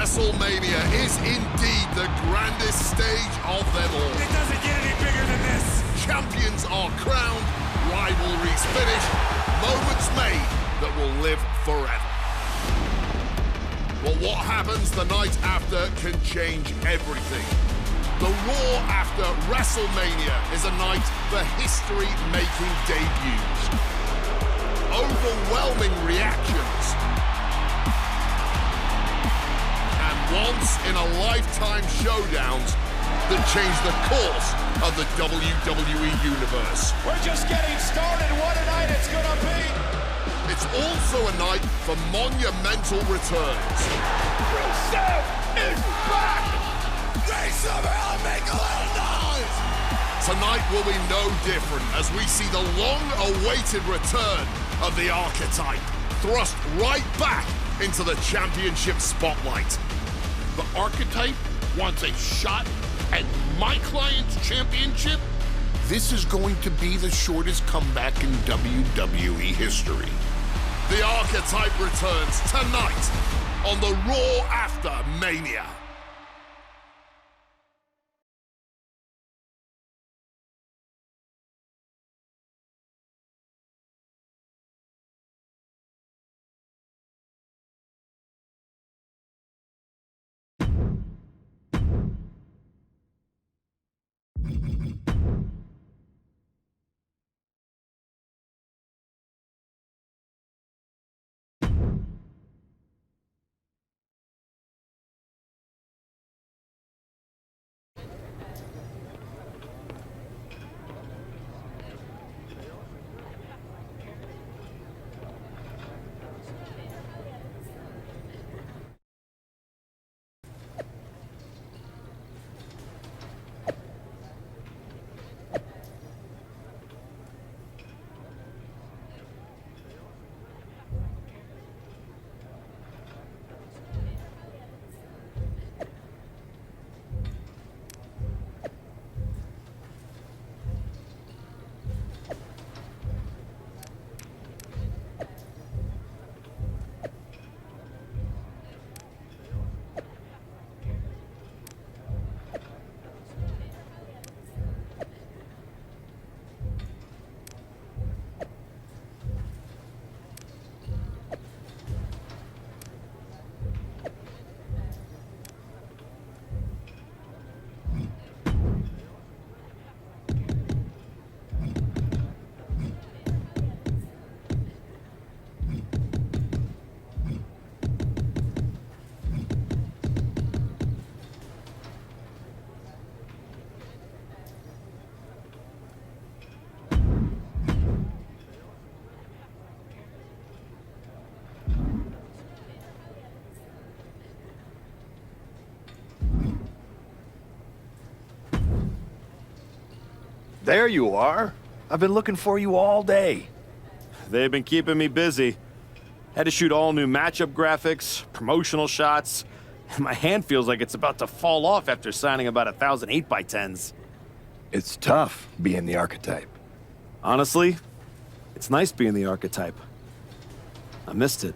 WrestleMania is indeed the grandest stage of them all. It doesn't get any bigger than this. Champions are crowned, rivalries finished, moments made that will live forever. But what happens the night after can change everything. The Raw after WrestleMania is a night for history-making debuts. Overwhelming reactions. And once-in-a-lifetime showdowns that change the course of the WWE Universe. We're just getting started. What a night it's gonna be. It's also a night for monumental returns. Rusev is back! They somehow make a little noise! Tonight will be no different as we see the long-awaited return of the Archetype, thrust right back into the championship spotlight. The Archetype wants a shot at my client's championship? This is going to be the shortest comeback in WWE history. The Archetype returns tonight on the Raw after Mania. There you are. I've been looking for you all day. They've been keeping me busy. Had to shoot all new matchup graphics, promotional shots. My hand feels like it's about to fall off after signing about 1,000 8x10s. It's tough being the Archetype. Honestly, it's nice being the Archetype. I missed it.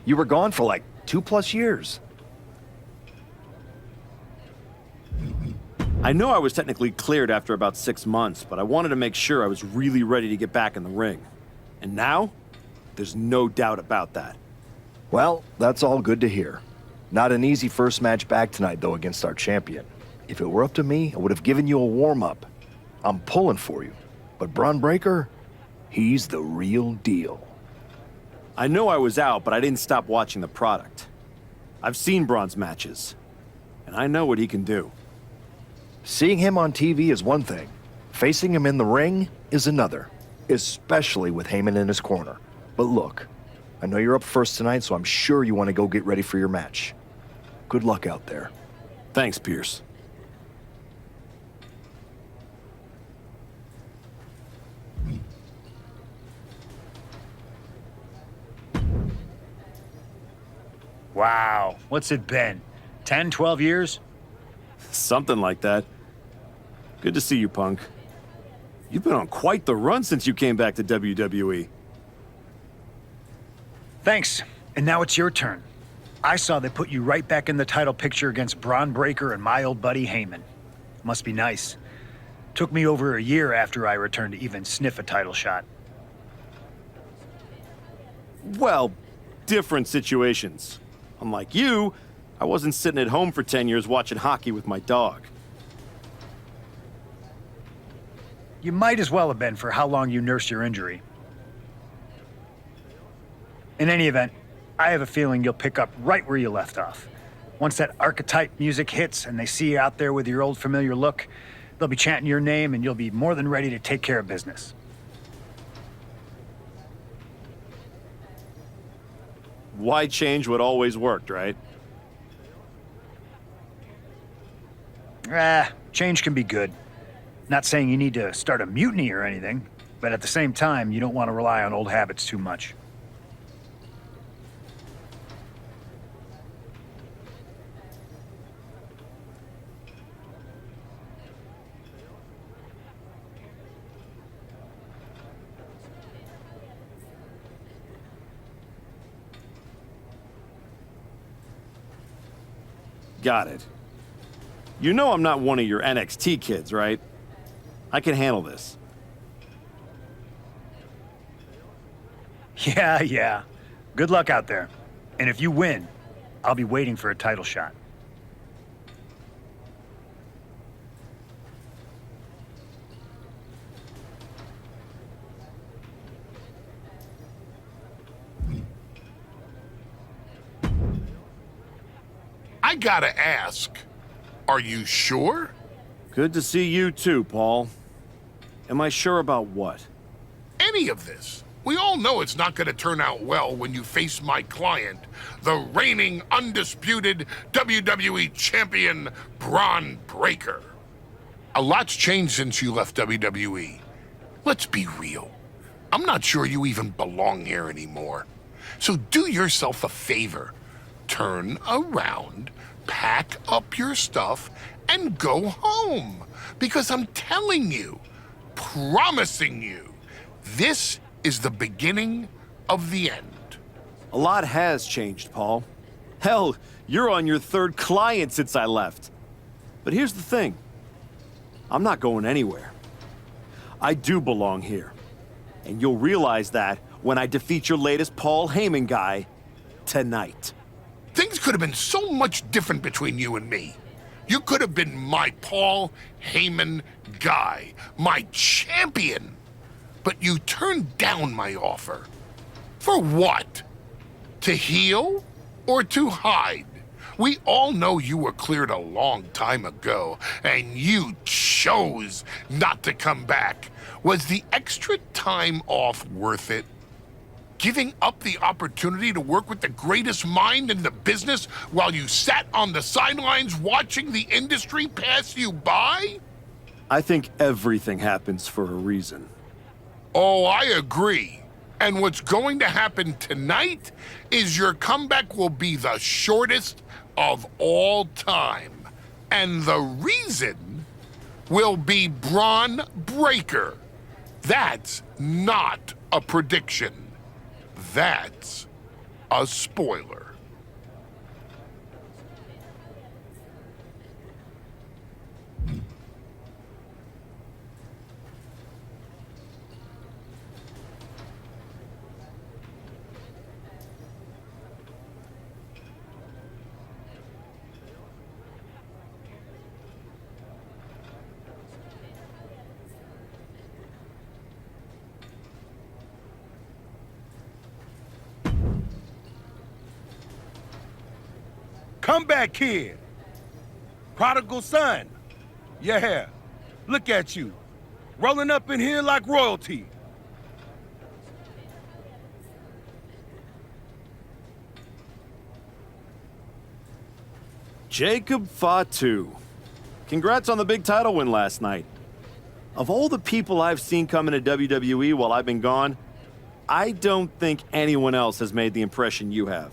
You were gone for like 2+ years. I know I was technically cleared after about 6 months, but I wanted to make sure I was really ready to get back in the ring. And now, there's no doubt about that. Well, that's all good to hear. Not an easy first match back tonight, though, against our champion. If it were up to me, I would have given you a warm-up. I'm pulling for you. But Braun Breaker, he's the real deal. I know I was out, but I didn't stop watching the product. I've seen Braun's matches, and I know what he can do. Seeing him on TV is one thing. Facing him in the ring is another. Especially with Heyman in his corner. But look, I know you're up first tonight, so I'm sure you want to go get ready for your match. Good luck out there. Thanks, Pierce. Wow, what's it been? 10, 12 years? Something like that. Good to see you, Punk. You've been on quite the run since you came back to WWE. Thanks. And now it's your turn. I saw they put you right back in the title picture against Braun Breaker and my old buddy Heyman. Must be nice. Took me over a year after I returned to even sniff a title shot. Well, different situations. Unlike you, I wasn't sitting at home for 10 years watching hockey with my dog. You might as well have been for how long you nursed your injury. In any event, I have a feeling you'll pick up right where you left off. Once that Archetype music hits and they see you out there with your old familiar look, they'll be chanting your name and you'll be more than ready to take care of business. Why change what always worked, right? Change can be good. Not saying you need to start a mutiny or anything, but at the same time, you don't want to rely on old habits too much. Got it. You know I'm not one of your NXT kids, right? I can handle this. Yeah. Good luck out there. And if you win, I'll be waiting for a title shot. I gotta ask, are you sure? Good to see you too, Paul. Am I sure about what? Any of this? We all know it's not gonna turn out well when you face my client, the reigning, undisputed WWE Champion, Braun Breaker. A lot's changed since you left WWE. Let's be real. I'm not sure you even belong here anymore. So do yourself a favor. Turn around, pack up your stuff, and go home. Because I'm telling you, promising you, this is the beginning of the end. A lot has changed, Paul. Hell, you're on your third client since I left. But here's the thing. I'm not going anywhere. I do belong here. And you'll realize that when I defeat your latest Paul Heyman guy tonight. Things could have been so much different between you and me. You could have been my Paul Heyman guy, my champion. But you turned down my offer. For what? To heal or to hide? We all know you were cleared a long time ago, and you chose not to come back. Was the extra time off worth it? Giving up the opportunity to work with the greatest mind in the business while you sat on the sidelines watching the industry pass you by? I think everything happens for a reason. Oh, I agree. And what's going to happen tonight is your comeback will be the shortest of all time. And the reason will be Braun Breaker. That's not a prediction. That's a spoiler. Comeback kid. Prodigal son. Yeah. Look at you. Rolling up in here like royalty. Jacob Fatu. Congrats on the big title win last night. Of all the people I've seen come into WWE while I've been gone, I don't think anyone else has made the impression you have.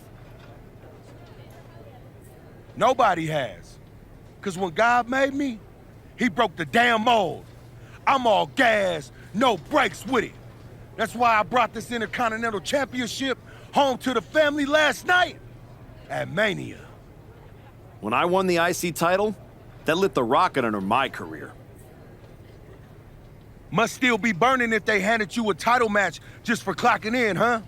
Nobody has. Because when God made me, he broke the damn mold. I'm all gas, no brakes with it. That's why I brought this Intercontinental Championship home to the family last night. at Mania. When I won the IC title, that lit the rocket under my career. Must still be burning if they handed you a title match just for clocking in, huh?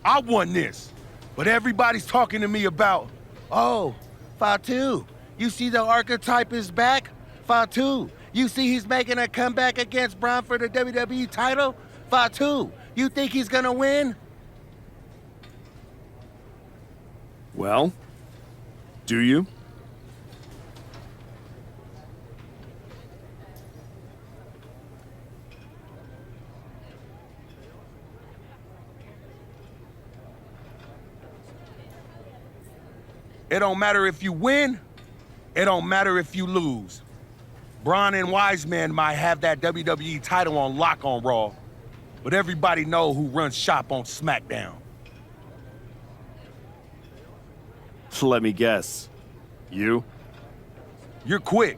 I won this, but everybody's talking to me about, oh, Fatu, you see the Archetype is back? Fatu, you see he's making a comeback against Braun for the WWE title? Fatu, you think he's gonna win? Well, do you? It don't matter if you win, it don't matter if you lose. Braun and Wiseman might have that WWE title on lock on Raw, but everybody know who runs shop on Smackdown. Let me guess. You? You're quick.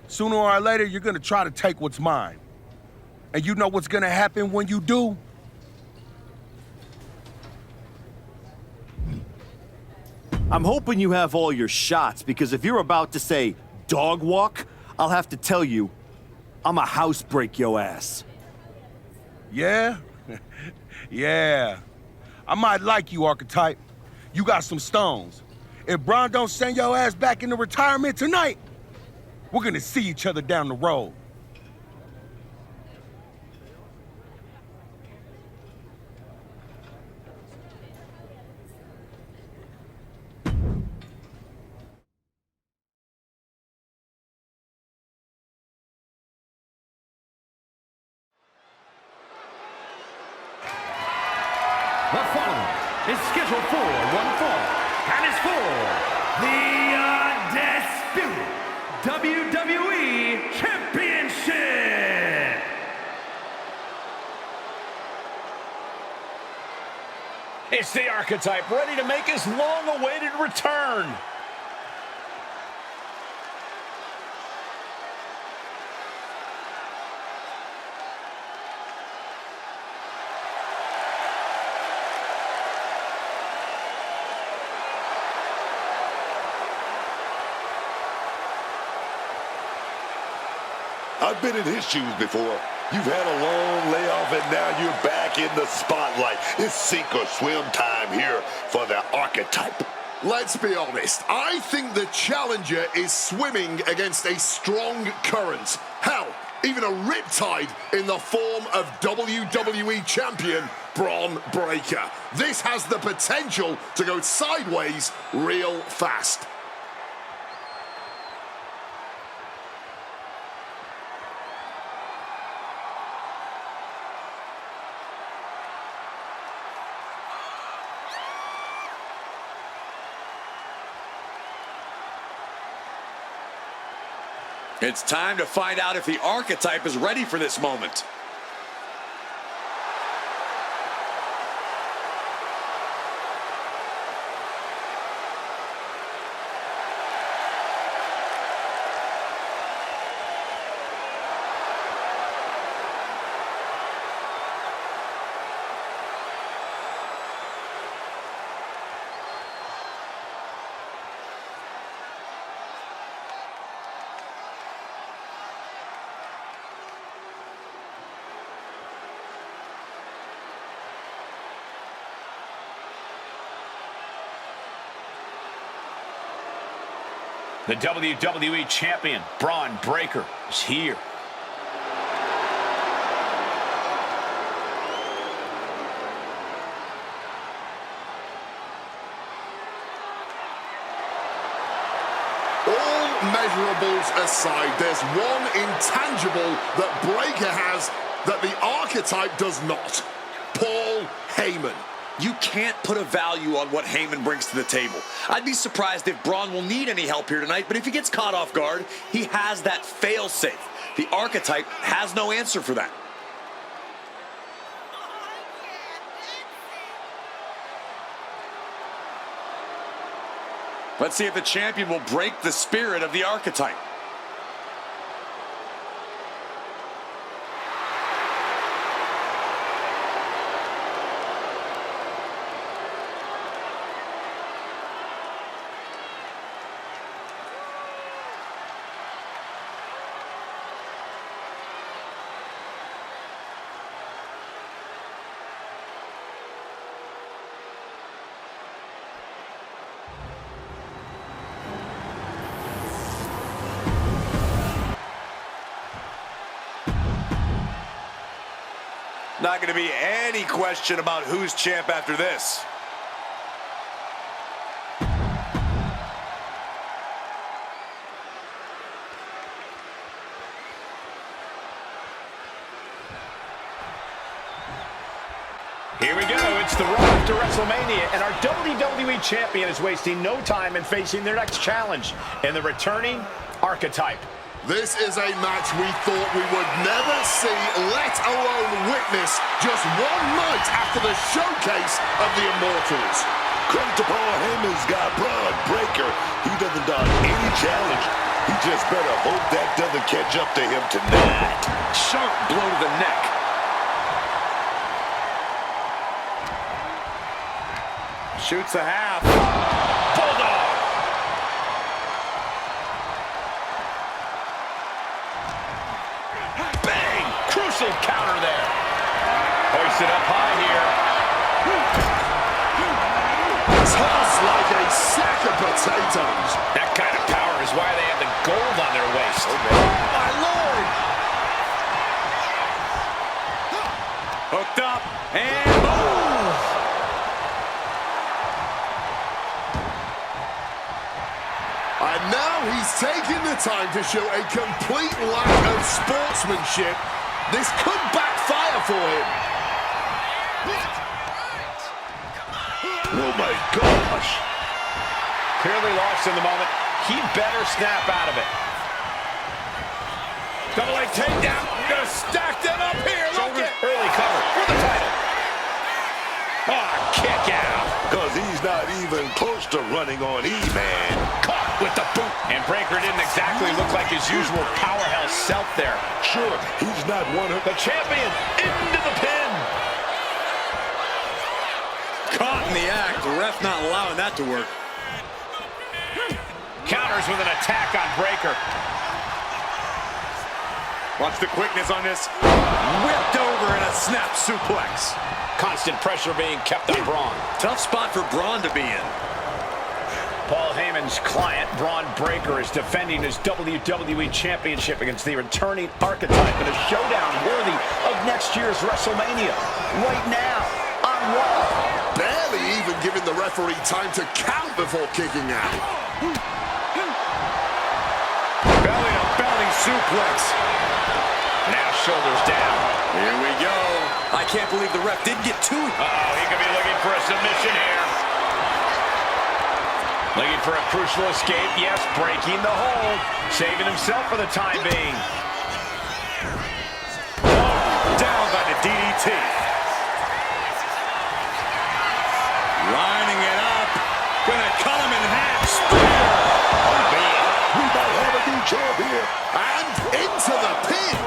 Sooner or later, you're gonna try to take what's mine. And you know what's gonna happen when you do? I'm hoping you have all your shots, because if you're about to say dog walk, I'll have to tell you, I'm a house break your ass. Yeah? Yeah. I might like you, Archetype. You got some stones. If Braun don't send your ass back into retirement tonight, we're gonna see each other down the road. The following is scheduled for one fall and is for the undisputed WWE Championship. It's the Archetype ready to make his long-awaited return. I've been in his shoes before. You've had a long layoff and now you're back in the spotlight. It's sink or swim time here for the Archetype. Let's be honest, I think the challenger is swimming against a strong current. Hell, even a riptide in the form of WWE Champion Braun Breaker. This has the potential to go sideways real fast. It's time to find out if the Archetype is ready for this moment. The WWE Champion, Braun Breaker, is here. All measurables aside, there's one intangible that Breaker has that the Archetype does not. Paul Heyman. You can't put a value on what Heyman brings to the table. I'd be surprised if Braun will need any help here tonight, but if he gets caught off guard, he has that fail-safe. The Archetype has no answer for that. Let's see if the champion will break the spirit of the Archetype. Not going to be any question about who's champ after this. Here we go. It's the road to WrestleMania, and our WWE Champion is wasting no time in facing their next challenge in the returning Archetype. This is a match we thought we would never see, let alone witness, just one night after the showcase of the Immortals. Credit to Paul Heyman's guy, Braun Breaker. He doesn't dodge any challenge. He just better hope that doesn't catch up to him tonight. Sharp blow to the neck. Shoots a half. Bulldog. Bang! Crucial counter there. Hoisted up high here. Tossed like a sack of potatoes. That kind of power is why they have the gold on their waist. Oh, my Lord! Hooked up. And boom! And now he's taking the time to show a complete lack of sportsmanship. This could backfire for him. Oh my gosh! Clearly lost in the moment. He better snap out of it. Double leg takedown. Gonna stack them up here. Look at early cover for the title. Ah, kick out. Because he's not even close to running on E-Man. Caught with the boot. And Breaker didn't exactly look like his usual powerhouse self there. Sure, he's not one of The champion into the pin. Caught in the act. The ref not allowing that to work. Counters with an attack on Breaker. Watch the quickness on this. Whipped over in a snap suplex. Constant pressure being kept on Braun. Tough spot for Braun to be in. Paul Heyman's client, Braun Breaker, is defending his WWE Championship against the returning Archetype in a showdown worthy of next year's WrestleMania. Right now, on Raw. Barely even giving the referee time to count before kicking out. Belly-to-belly suplex. Now shoulders down. Here we go. I can't believe the ref didn't get to it. Uh-oh, he could be looking for a submission here. Looking for a crucial escape. Yes, breaking the hold. Saving himself for the time being. Down by the DDT. Lining it up. Gonna cut him in half. Spear. We might have a new champ here. And into the pin.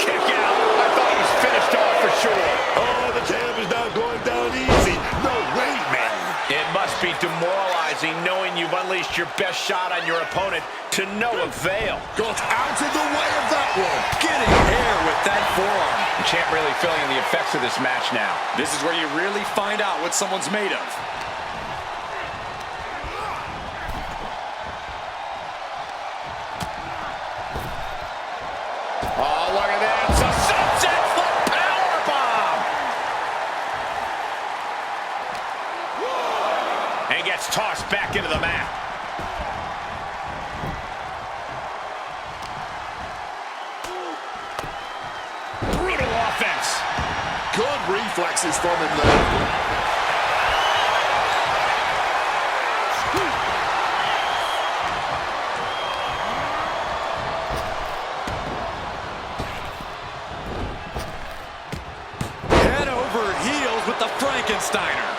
Kick out. I thought he was finished off for sure. Oh, the champ is not going down easy. No way, man. It must be demoralizing knowing you've unleashed your best shot on your opponent to no avail. Got out of the way of that one. Getting air with that forearm. The champ really feeling the effects of this match now. This is where you really find out what someone's made of. Oh, look at that. It's a sunset flip powerbomb. And gets tossed back into the mat. Brutal offense. Good reflexes from him there. Head over heels with the Frankensteiner.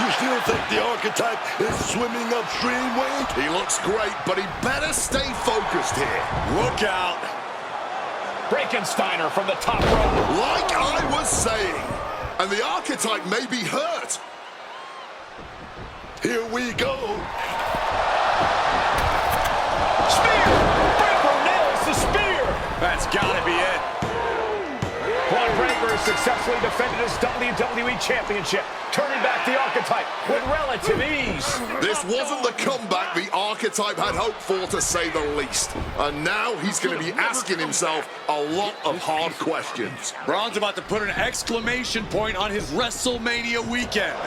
You still think the Archetype is swimming upstream, Wade? He looks great, but he better stay focused here. Look out. Frankensteiner from the top rope. Like I was saying, and the Archetype may be hurt. Here we go. Spear! Breaker nails the spear! That's gotta be it. Braun Breaker is successfully defended his WWE Championship, turning back the Archetype with relative ease. This wasn't the comeback the Archetype had hoped for, to say the least. And now he's going to be asking himself a lot of hard questions. Braun's about to put an exclamation point on his WrestleMania weekend.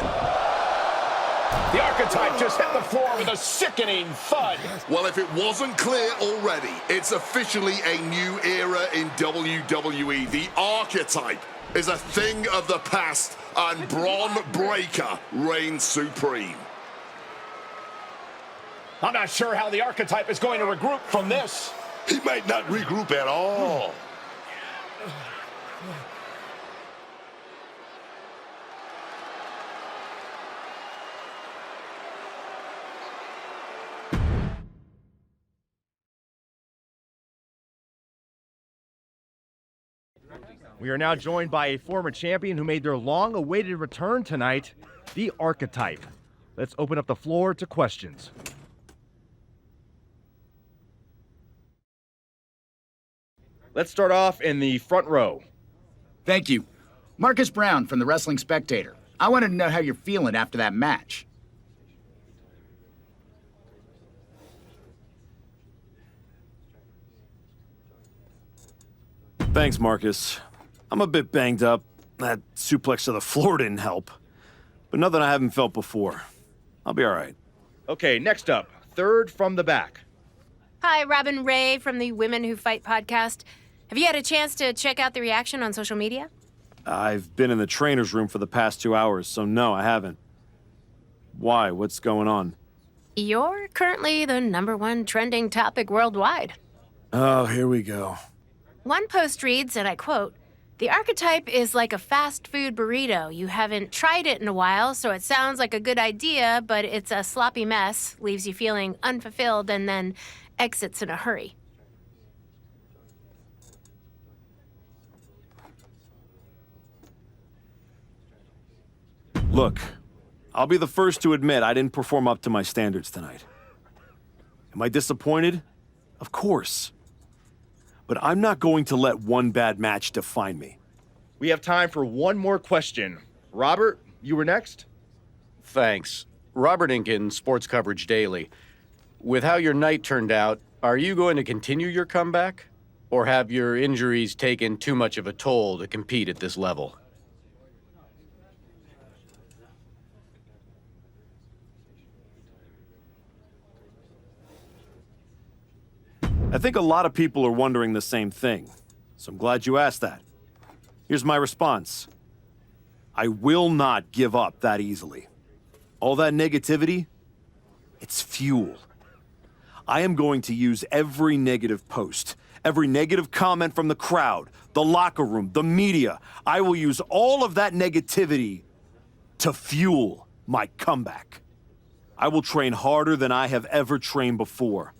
The Archetype just hit the floor with a sickening thud. Well, if it wasn't clear already, it's officially a new era in WWE. The Archetype is a thing of the past, and Braun Breaker reigns supreme. I'm not sure how the Archetype is going to regroup from this. He might not regroup at all. We are now joined by a former champion who made their long-awaited return tonight, the Archetype. Let's open up the floor to questions. Let's start off in the front row. Thank you. Marcus Brown from the Wrestling Spectator. I wanted to know how you're feeling after that match. Thanks, Marcus. I'm a bit banged up. That suplex to the floor didn't help. But nothing I haven't felt before. I'll be all right. Okay, next up, third from the back. Hi, Robin Ray from the Women Who Fight podcast. Have you had a chance to check out the reaction on social media? I've been in the trainer's room for the past 2 hours, so no, I haven't. Why? What's going on? You're currently the #1 trending topic worldwide. Oh, here we go. One post reads, and I quote, "The Archetype is like a fast food burrito. You haven't tried it in a while, so it sounds like a good idea, but it's a sloppy mess, leaves you feeling unfulfilled, and then exits in a hurry." Look, I'll be the first to admit I didn't perform up to my standards tonight. Am I disappointed? Of course. But I'm not going to let one bad match define me. We have time for one more question. Robert, you were next? Thanks. Robert Inkin, Sports Coverage Daily. With how your night turned out, are you going to continue your comeback? Or have your injuries taken too much of a toll to compete at this level? I think a lot of people are wondering the same thing, so I'm glad you asked that. Here's my response. I will not give up that easily. All that negativity, it's fuel. I am going to use every negative post, every negative comment from the crowd, the locker room, the media. I will use all of that negativity to fuel my comeback. I will train harder than I have ever trained before.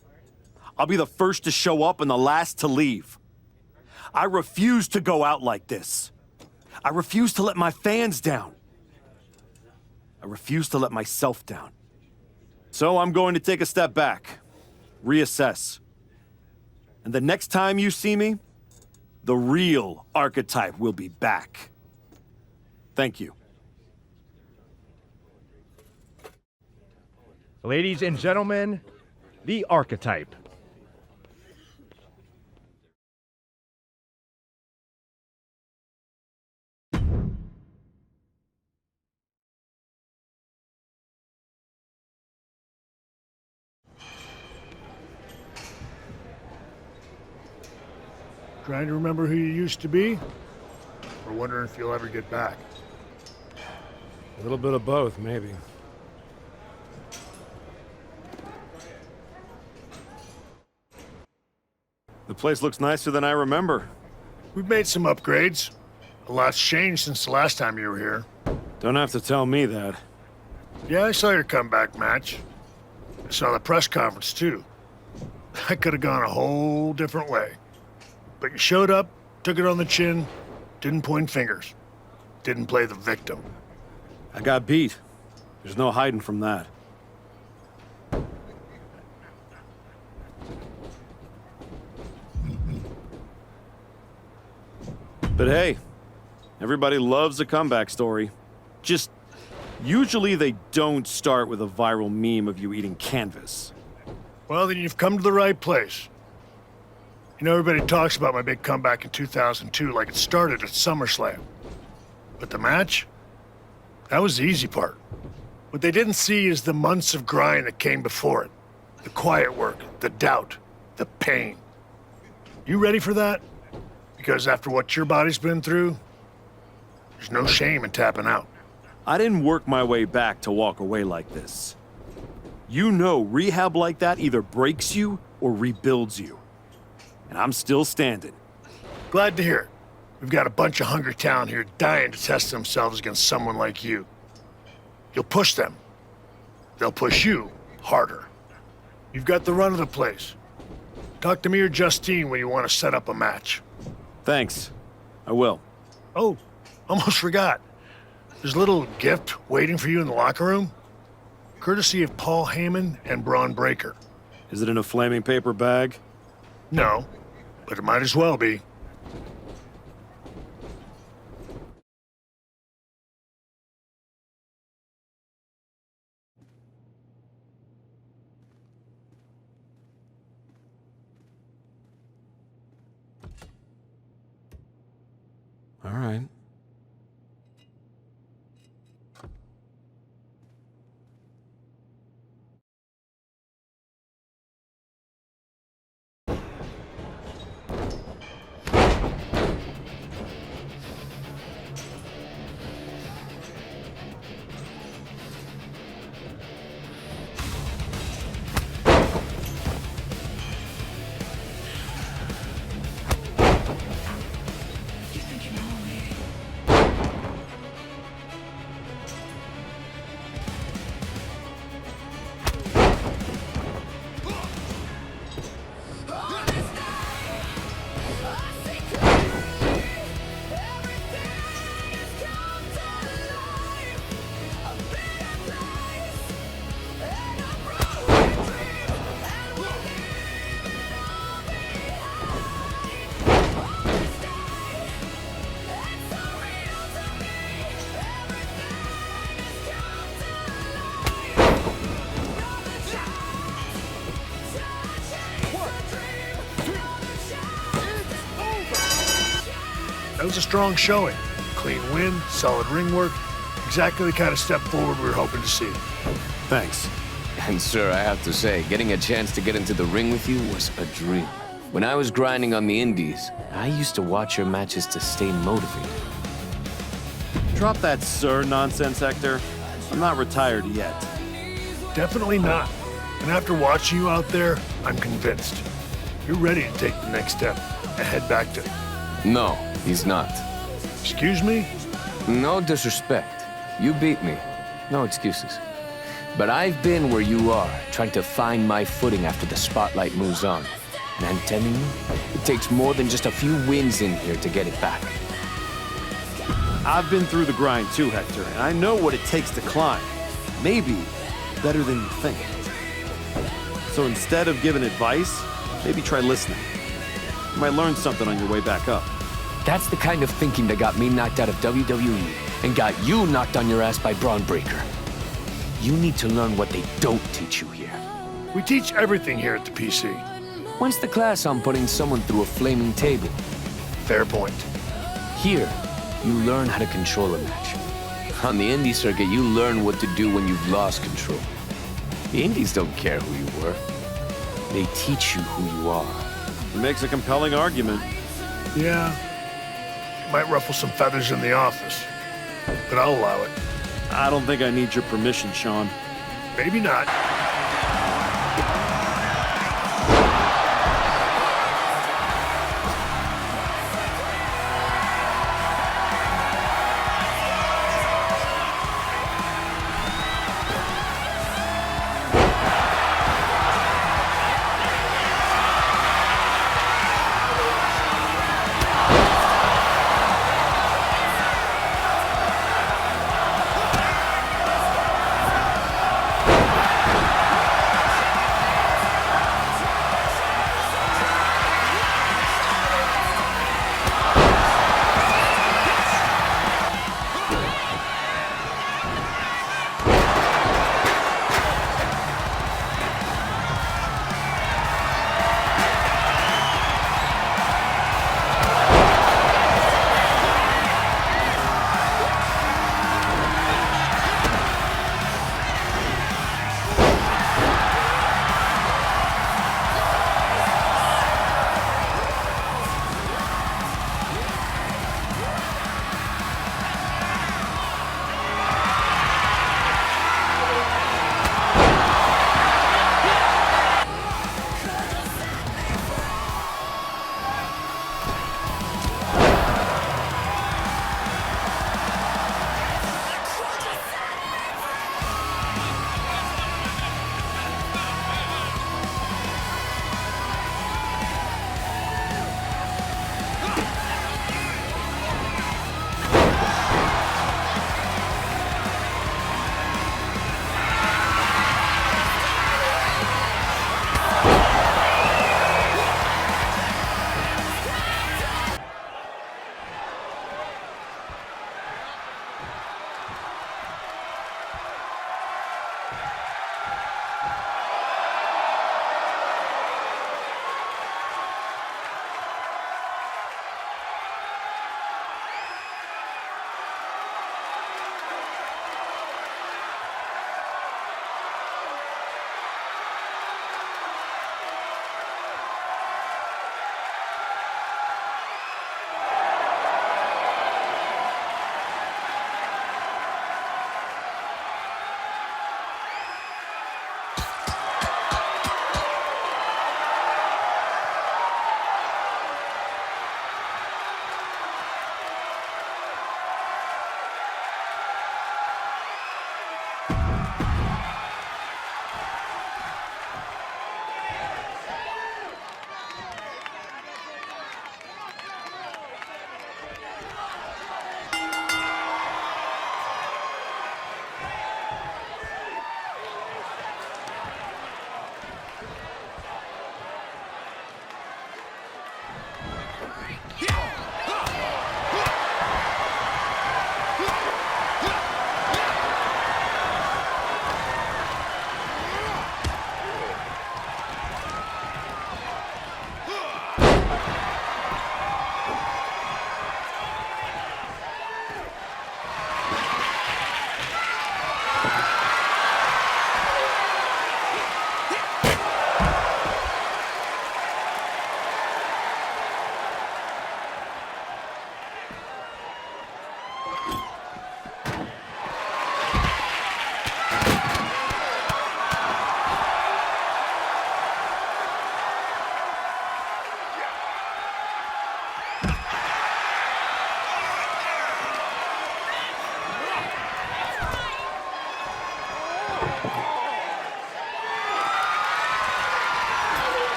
I'll be the first to show up and the last to leave. I refuse to go out like this. I refuse to let my fans down. I refuse to let myself down. So I'm going to take a step back, reassess. And the next time you see me, the real Archetype will be back. Thank you. Ladies and gentlemen, the Archetype. Trying to remember who you used to be? Or wondering if you'll ever get back? A little bit of both, maybe. The place looks nicer than I remember. We've made some upgrades. A lot's changed since the last time you were here. Don't have to tell me that. Yeah, I saw your comeback match. I saw the press conference, too. I could have gone a whole different way. But you showed up, took it on the chin, didn't point fingers, didn't play the victim. I got beat. There's no hiding from that. But hey, Everybody loves a comeback story. Just, usually they don't start with a viral meme of you eating canvas. Well, then you've come to the right place. You know, everybody talks about my big comeback in 2002 like it started at SummerSlam. But the match? That was the easy part. What they didn't see is the months of grind that came before it. The quiet work, the doubt, the pain. You ready for that? Because after what your body's been through, there's no shame in tapping out. I didn't work my way back to walk away like this. You know, rehab like that either breaks you or rebuilds you. And I'm still standing. Glad to hear it. We've got a bunch of hungry talent here dying to test themselves against someone like you. You'll push them. They'll push you harder. You've got the run of the place. Talk to me or Justine when you want to set up a match. Thanks. I will. Oh, almost forgot. There's a little gift waiting for you in the locker room. Courtesy of Paul Heyman and Braun Breaker. Is it in a flaming paper bag? No, but it might as well be. All right. That was a strong showing. Clean win, solid ring work. Exactly the kind of step forward we were hoping to see. Thanks. And sir, I have to say, getting a chance to get into the ring with you was a dream. When I was grinding on the indies, I used to watch your matches to stay motivated. Drop that sir nonsense, Hector. I'm not retired yet. Definitely not. And after watching you out there, I'm convinced. You're ready to take the next step and head back to... No, he's not. Excuse me? No disrespect. You beat me. No excuses. But I've been where you are, trying to find my footing after the spotlight moves on. And I'm telling you, it takes more than just a few wins in here to get it back. I've been through the grind too, Hector, and I know what it takes to climb. Maybe better than you think. So instead of giving advice, maybe try listening. You might learn something on your way back up. That's the kind of thinking that got me knocked out of WWE and got you knocked on your ass by Braun Breaker. You need to learn what they don't teach you here. We teach everything here at the PC. When's the class on putting someone through a flaming table? Fair point. Here, you learn how to control a match. On the indie circuit, you learn what to do when you've lost control. The indies don't care who you were. They teach you who you are. It makes a compelling argument. Yeah. It might ruffle some feathers in the office, but I'll allow it. I don't think I need your permission, Sean. Maybe not.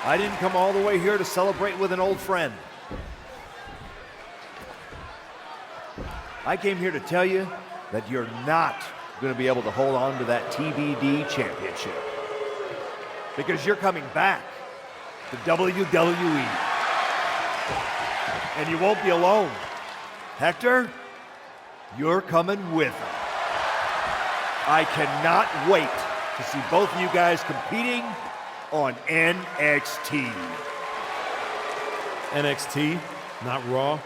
I didn't come all the way here to celebrate with an old friend. I came here to tell you that you're not going to be able to hold on to that TBD championship. Because you're coming back to WWE. And you won't be alone. Hector, you're coming with him. I cannot wait to see both of you guys competing on NXT. NXT, not Raw?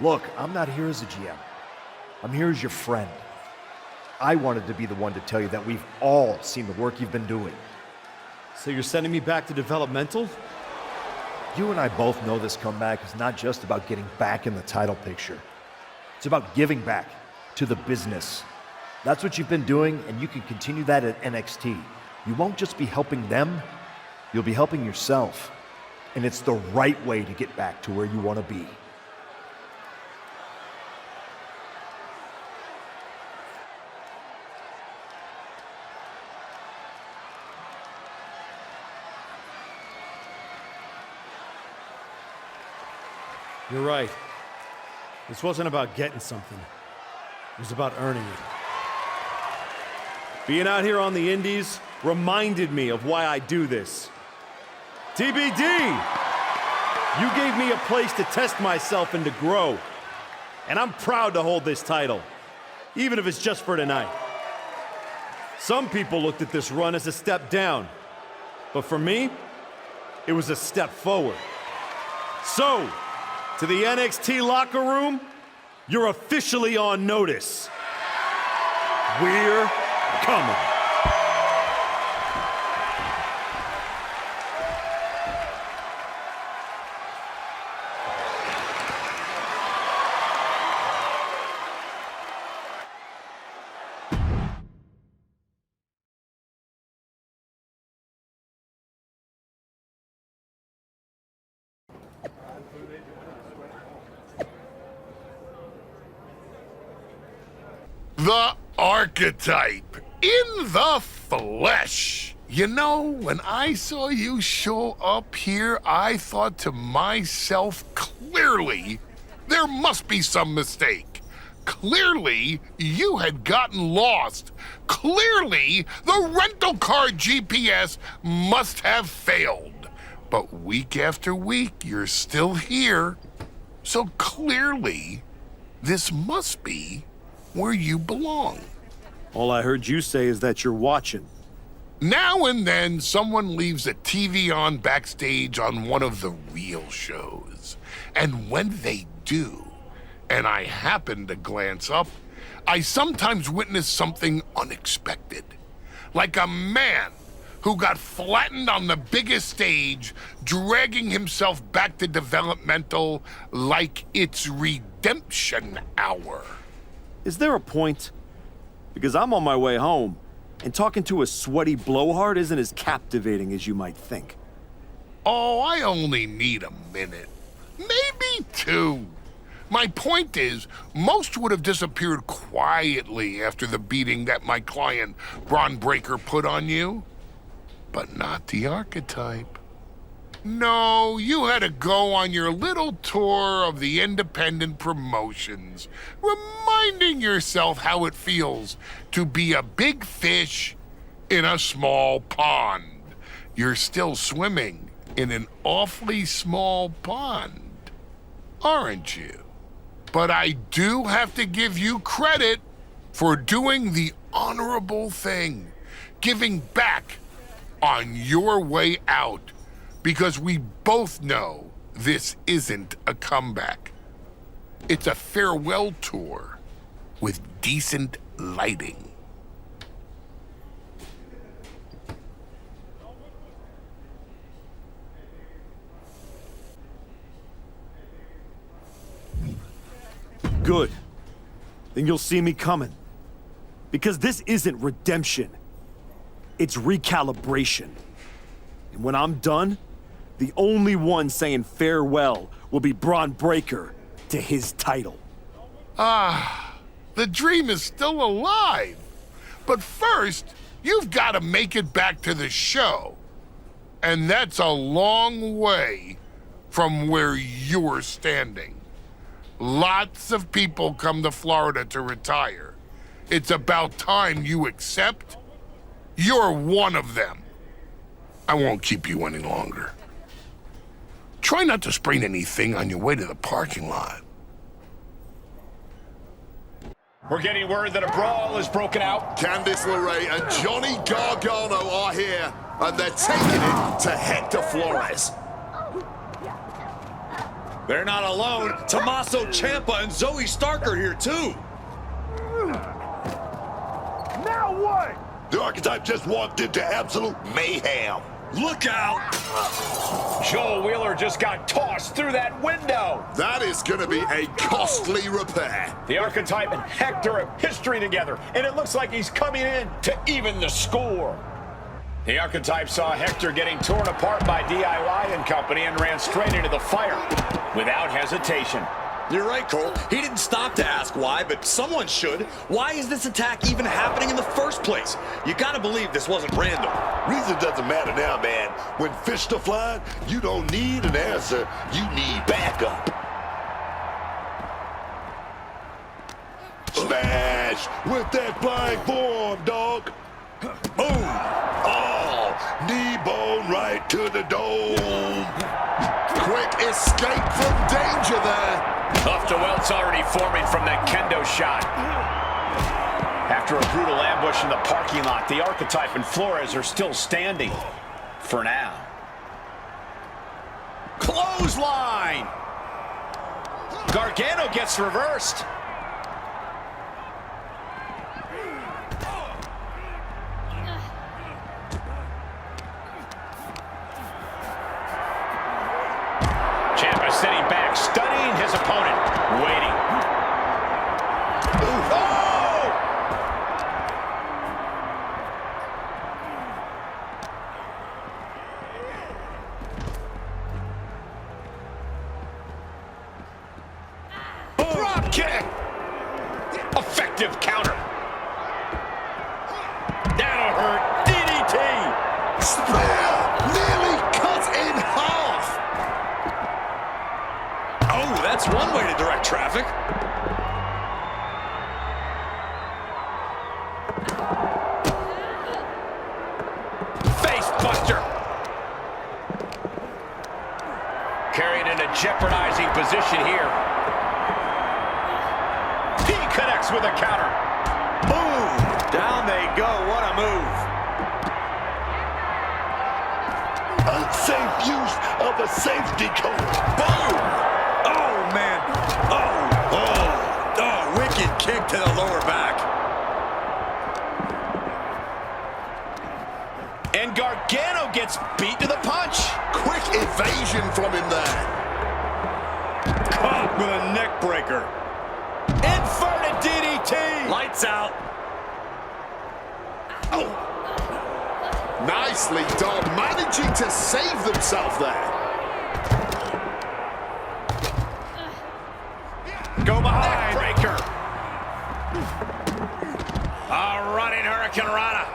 Look, I'm not here as a GM. I'm here as your friend. I wanted to be the one to tell you that we've all seen the work you've been doing. So you're sending me back to developmental? You and I both know this comeback is not just about getting back in the title picture. It's about giving back to the business. That's what you've been doing, and you can continue that at NXT. You won't just be helping them, you'll be helping yourself. And it's the right way to get back to where you want to be. You're right. This wasn't about getting something. It was about earning it. Being out here on the indies reminded me of why I do this. TBD! You gave me a place to test myself and to grow. And I'm proud to hold this title, even if it's just for tonight. Some people looked at this run as a step down, but for me, it was a step forward. So, to the NXT locker room, you're officially on notice. We're coming. The Archetype in the flesh. You know, when I saw you show up here, I thought to myself, clearly, there must be some mistake. Clearly, you had gotten lost. Clearly, the rental car GPS must have failed. But week after week, you're still here. So clearly, this must be where you belong. All I heard you say is that you're watching. Now and then, someone leaves a TV on backstage on one of the real shows. And when they do, and I happen to glance up, I sometimes witness something unexpected. Like a man who got flattened on the biggest stage, dragging himself back to developmental like it's redemption hour. Is there a point? Because I'm on my way home, and talking to a sweaty blowhard isn't as captivating as you might think. Oh, I only need a minute. Maybe two. My point is, most would have disappeared quietly after the beating that my client, Braun Breaker, put on you. But not the Archetype. No, you had to go on your little tour of the independent promotions, reminding yourself how it feels to be a big fish in a small pond. You're still swimming in an awfully small pond, aren't you? But I do have to give you credit for doing the honorable thing, giving back on your way out. Because we both know this isn't a comeback. It's a farewell tour with decent lighting. Good. Then you'll see me coming. Because this isn't redemption. It's recalibration. And when I'm done, the only one saying farewell will be Braun Breaker to his title. Ah, the dream is still alive. But first, you've got to make it back to the show. And that's a long way from where you're standing. Lots of people come to Florida to retire. It's about time you accept you're one of them. I won't keep you any longer. Try not to sprain anything on your way to the parking lot. We're getting word that a brawl is broken out. Candice LeRae and Johnny Gargano are here, and they're taking it to Hector Flores. They're not alone. Tommaso Ciampa and Zoe Stark are here, too. Now what? The Archetype just walked into absolute mayhem. Look out! Joel Wheeler just got tossed through that window. That is going to be a costly repair. The Archetype and Hector have history together, and it looks like he's coming in to even the score. The Archetype saw Hector getting torn apart by DIY and company and ran straight into the fire without hesitation. You're right, Cole. He didn't stop to ask why, but someone should. Why is this attack even happening in the first place? You gotta believe this wasn't random. Reason doesn't matter now, man. When fish are flying, you don't need an answer. You need backup. Smash with that flying forearm, dog. Boom. Oh, knee bone right to the dome. Quick escape from danger there. Off to Welt's already forming from that kendo shot. After a brutal ambush in the parking lot, the Archetype and Flores are still standing. For now. Clothesline! Gargano gets reversed. Ciampa sitting back, studying his opponent, waiting. Oh! Drop kick! Effective counter. That'll hurt. DDT! Spear nearly cut in half. Oh, that's one way to direct traffic. Face buster. Carried in a jeopardizing position here. He connects with a counter. Boom! Down they go. What a move. Unsafe use of a safety code. Boom! Oh, man. Oh, wicked kick to the lower back. And Gargano gets beat to the punch. Quick evasion from him there. Caught with a neck breaker. Inverted DDT. Lights out. Oh. Nicely done, managing to save themselves there. Go behind. Breaker. A running Hurricane Rana.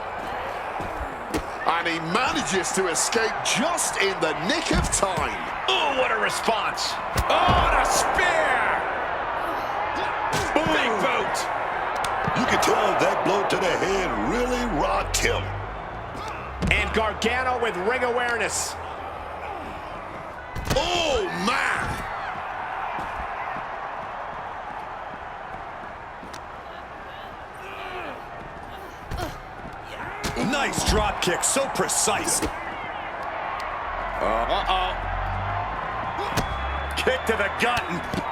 And he manages to escape just in the nick of time. Oh, what a response. Oh, and a spear. Big boot. You can tell that blow to the head really rocked him. And Gargano with ring awareness. Oh, man. Nice drop kick, so precise. Uh-oh. Kick to the gut.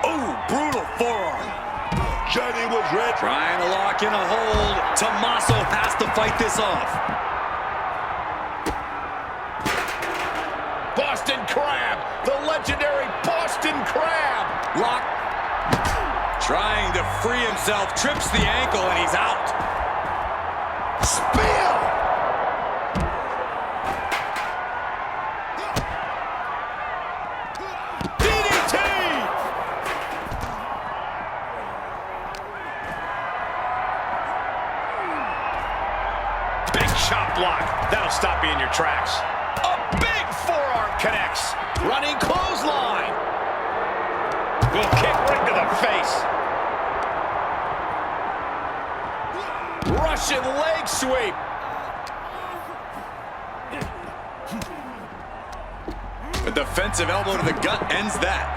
Ooh, brutal forearm. Johnny was ready. Trying to lock in a hold. Tommaso has to fight this off. Boston Crab, the legendary Boston Crab. Lock. Trying to free himself, trips the ankle, and he's out. Spear! DDT! Big chop block. That'll stop you in your tracks. A big connects. Running clothesline. Will kick right to the face. Russian leg sweep. A defensive elbow to the gut ends that.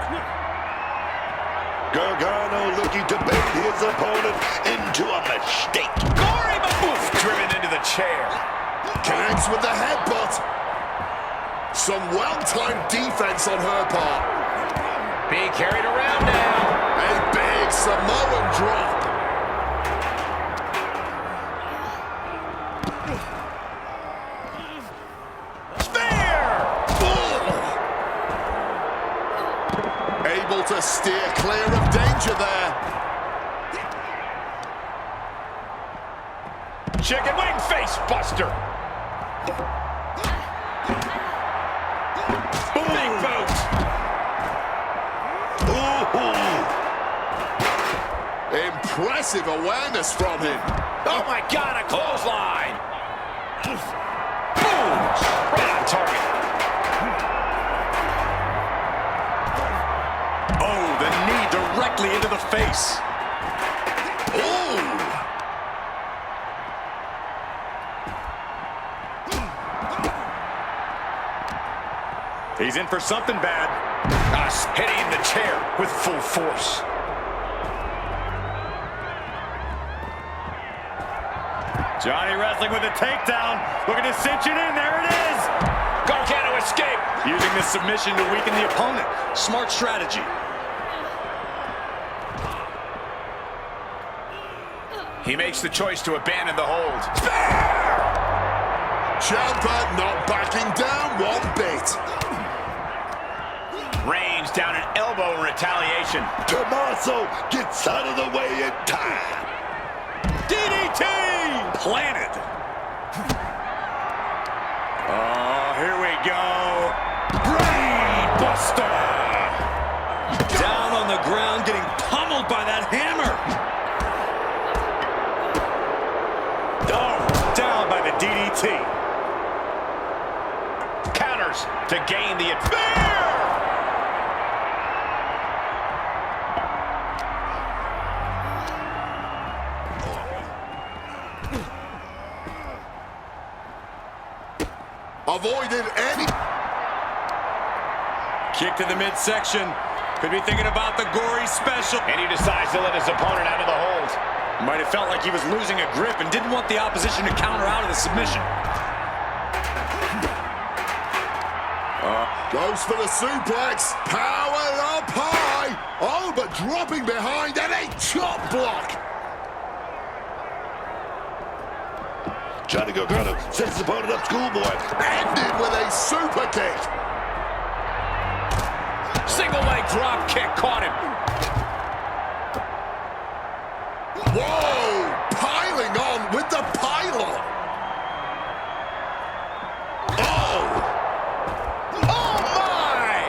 Gargano looking to bait his opponent into a mistake. Gory move driven into the chair. Connects with the headbutt. Some well-timed defense on her part. Being carried around now. A big Samoan drop. Able to steer clear of danger there. Chicken wing face buster. Big boot. Impressive awareness from him. Oh my God, a clothesline. Boom. Right on target. Oh, the knee directly into the face. Ooh. He's in for something bad. Hitting the chair with full force. Johnny wrestling with a takedown. Looking to cinch it in. There it is. Gargano escape. Using this submission to weaken the opponent. Smart strategy. He makes the choice to abandon the hold. Ciampa not backing down one bit. Range down an elbow in retaliation. Tommaso gets out of the way in time. DDT! Planted. Oh, here we go. Brain buster. Down on the ground, getting pummeled by that hammer. Oh, down by the DDT. Counters to gain the advantage. Avoided any... Kick to the midsection. Could be thinking about the gory special. And he decides to let his opponent out of the hold. Might have felt like he was losing a grip and didn't want the opposition to counter out of the submission. Goes for the suplex. Power up high. Oh, but dropping behind and a chop block. Johnny Gargano sets his opponent up schoolboy. Ended with a super kick. Single leg drop kick caught him. Whoa! Piling on with the pylon. Oh! Oh my!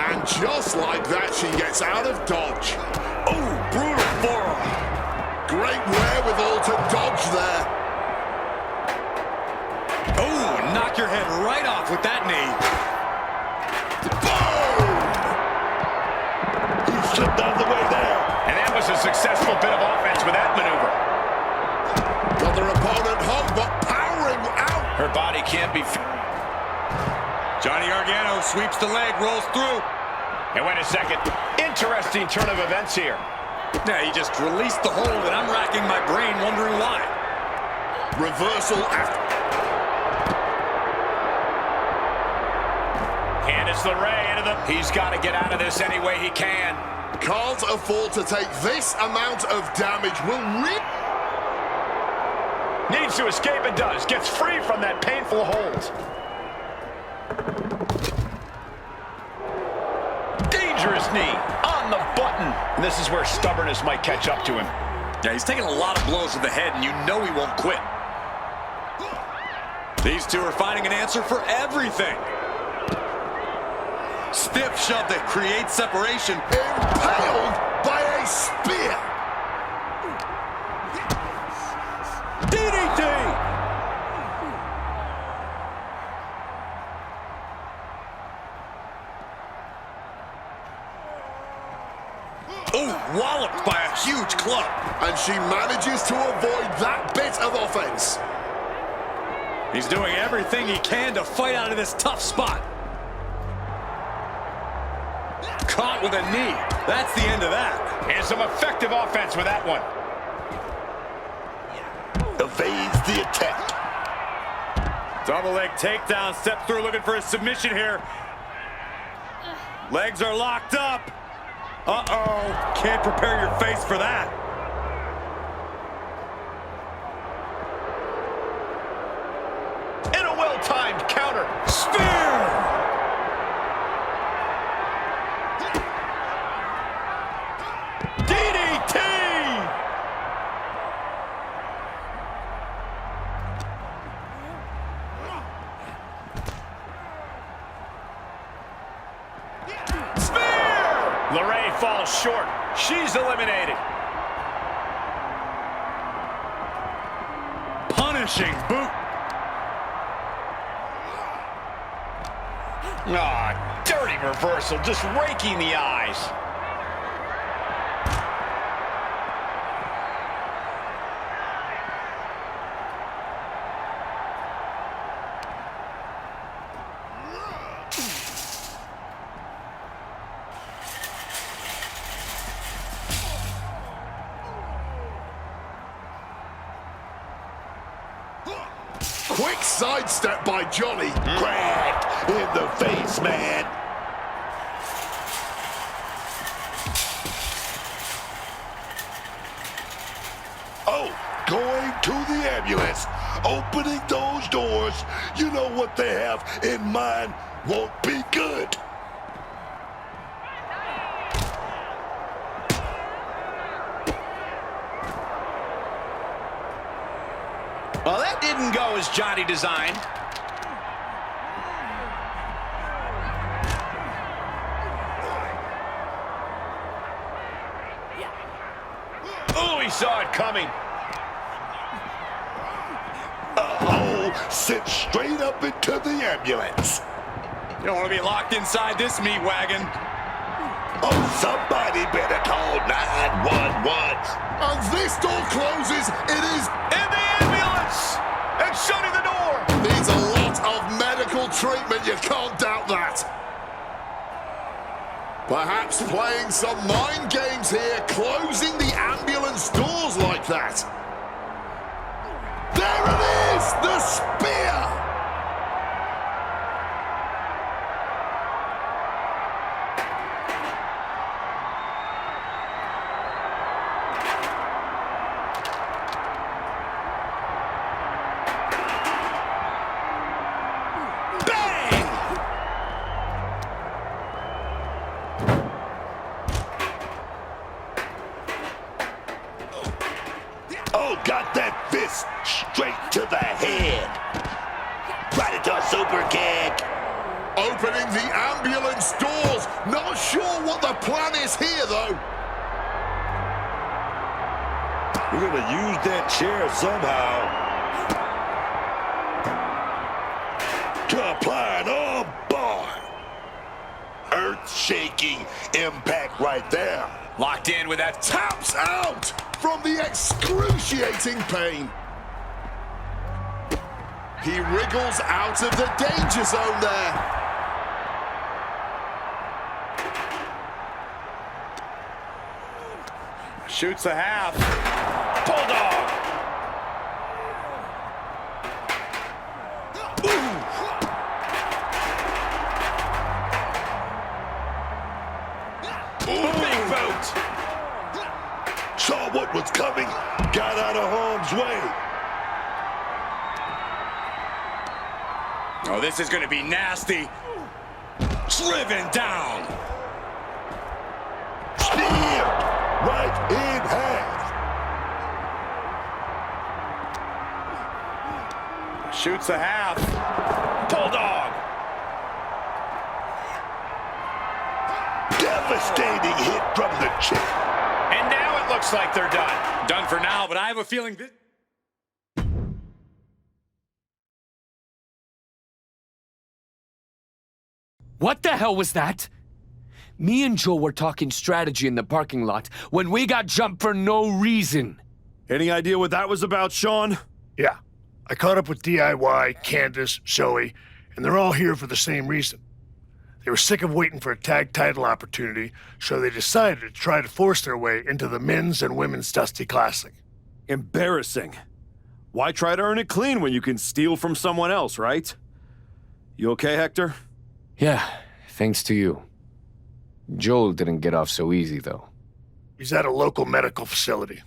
And just like that, she gets out of dodge. Oh, brutal forearm. Great wherewithal to dodge there. Oh, knock your head right off with that knee. Boom! He slipped out of the way there. And that was a successful bit of offense with that maneuver. Got their opponent hung, but powering out. Her body can't be... Johnny Gargano sweeps the leg, rolls through. And wait a second. Interesting turn of events here. Yeah, he just released the hold, and I'm racking my brain wondering why. Reversal after... Candice LeRae into the... He's got to get out of this any way he can. Can't afford to take this amount of damage. Will Needs to escape and does. Gets free from that painful hold. Dangerous knee on the button. And this is where stubbornness might catch up to him. Yeah, he's taking a lot of blows to the head, and you know he won't quit. These two are finding an answer for everything. Stiff shove that creates separation. Impaled by a spear. DDT! Ooh, walloped by a huge club. And she manages to avoid that bit of offense. He's doing everything he can to fight out of this tough spot. Caught with a knee. That's the end of that. And some effective offense with that one. Evades the attack. Double leg takedown. Step through looking for a submission here. Legs are locked up. Uh-oh. Can't prepare your face for that. And a well-timed counter. Spear! DDT! LeRae falls short. She's eliminated. Punishing boot. Ah, dirty reversal, just raking the eyes. Quick sidestep by Johnny. Cracked in the face, man. Oh, going to the ambulance. Opening those doors. You know what they have in mind won't be good. Well, that didn't go as Johnny designed. Oh, he saw it coming. Uh-oh, sent straight up into the ambulance. You don't want to be locked inside this meat wagon. Oh, somebody better call 911. And this door closes. It is In the ambulance! And shutting the door! needs a lot of medical treatment. You can't doubt that. Perhaps playing some mind games here, closing the ambulance doors like that. There it is, the spear. Oh, got that fist straight to the head. Right into a super kick. Opening the ambulance doors. Not sure what the plan is here, though. We're gonna use that chair somehow to apply an arm bar. Earth-shaking impact right there. Locked in with that Taps out from the excruciating pain. He wriggles out of the danger zone there. Shoots a half. Bulldog. Big boot. Saw what was coming. Got out of harm's way. Oh, this is going to be nasty. Driven down. Speared right in half. Shoots a half. Bulldog. Devastating hit from the chin. And now it looks like they're done. Done for now, but I have a feeling this... What the hell was that? Me and Joe were talking strategy in the parking lot when we got jumped for no reason. Any idea what that was about, Sean? Yeah. I caught up with DIY, Candace, Zoe, and they're all here for the same reason. They were sick of waiting for a tag title opportunity, so they decided to try to force their way into the men's and women's Dusty Classic. Embarrassing. Why try to earn it clean when you can steal from someone else, right? You okay, Hector? Yeah, thanks to you. Joel didn't get off so easy, though. He's at a local medical facility.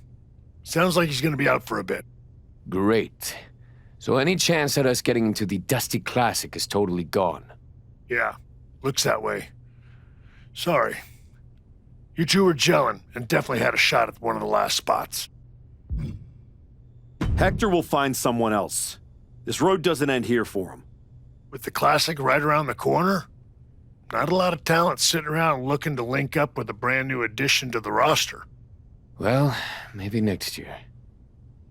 Sounds like he's gonna be out for a bit. Great. So any chance at us getting into the Dusty Classic is totally gone. Yeah, looks that way. Sorry. You two were gelling and definitely had a shot at one of the last spots. Hector will find someone else. This road doesn't end here for him. With the Classic right around the corner, not a lot of talent sitting around looking to link up with a brand new addition to the roster. Well, maybe next year.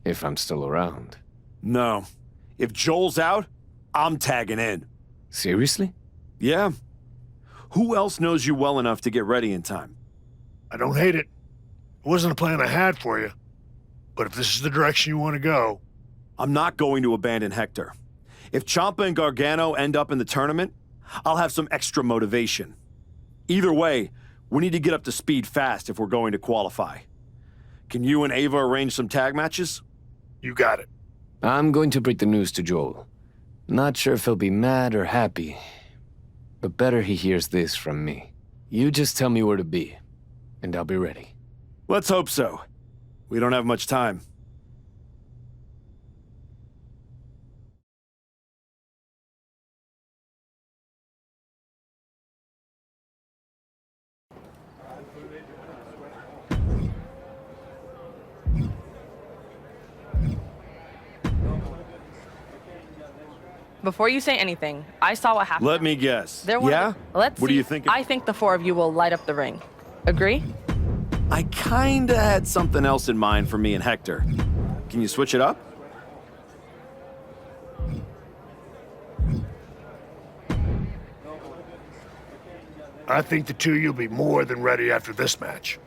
If I'm still around. No. If Joel's out, I'm tagging in. Seriously? Yeah. Who else knows you well enough to get ready in time? I don't hate it. It wasn't a plan I had for you. But if this is the direction you want to go... I'm not going to abandon Hector. If Ciampa and Gargano end up in the tournament, I'll have some extra motivation. Either way, we need to get up to speed fast if we're going to qualify. Can you and Ava arrange some tag matches? You got it. I'm going to break the news to Joel. Not sure if he'll be mad or happy, but better he hears this from me. You just tell me where to be, and I'll be ready. Let's hope so. We don't have much time. Before you say anything, I saw what happened. Let me guess. Yeah? Let's What see. do you think? I think the four of you will light up the ring. Agree? I kinda had something else in mind for me and Hector. Can you switch it up? I think the two of you'll be more than ready after this match.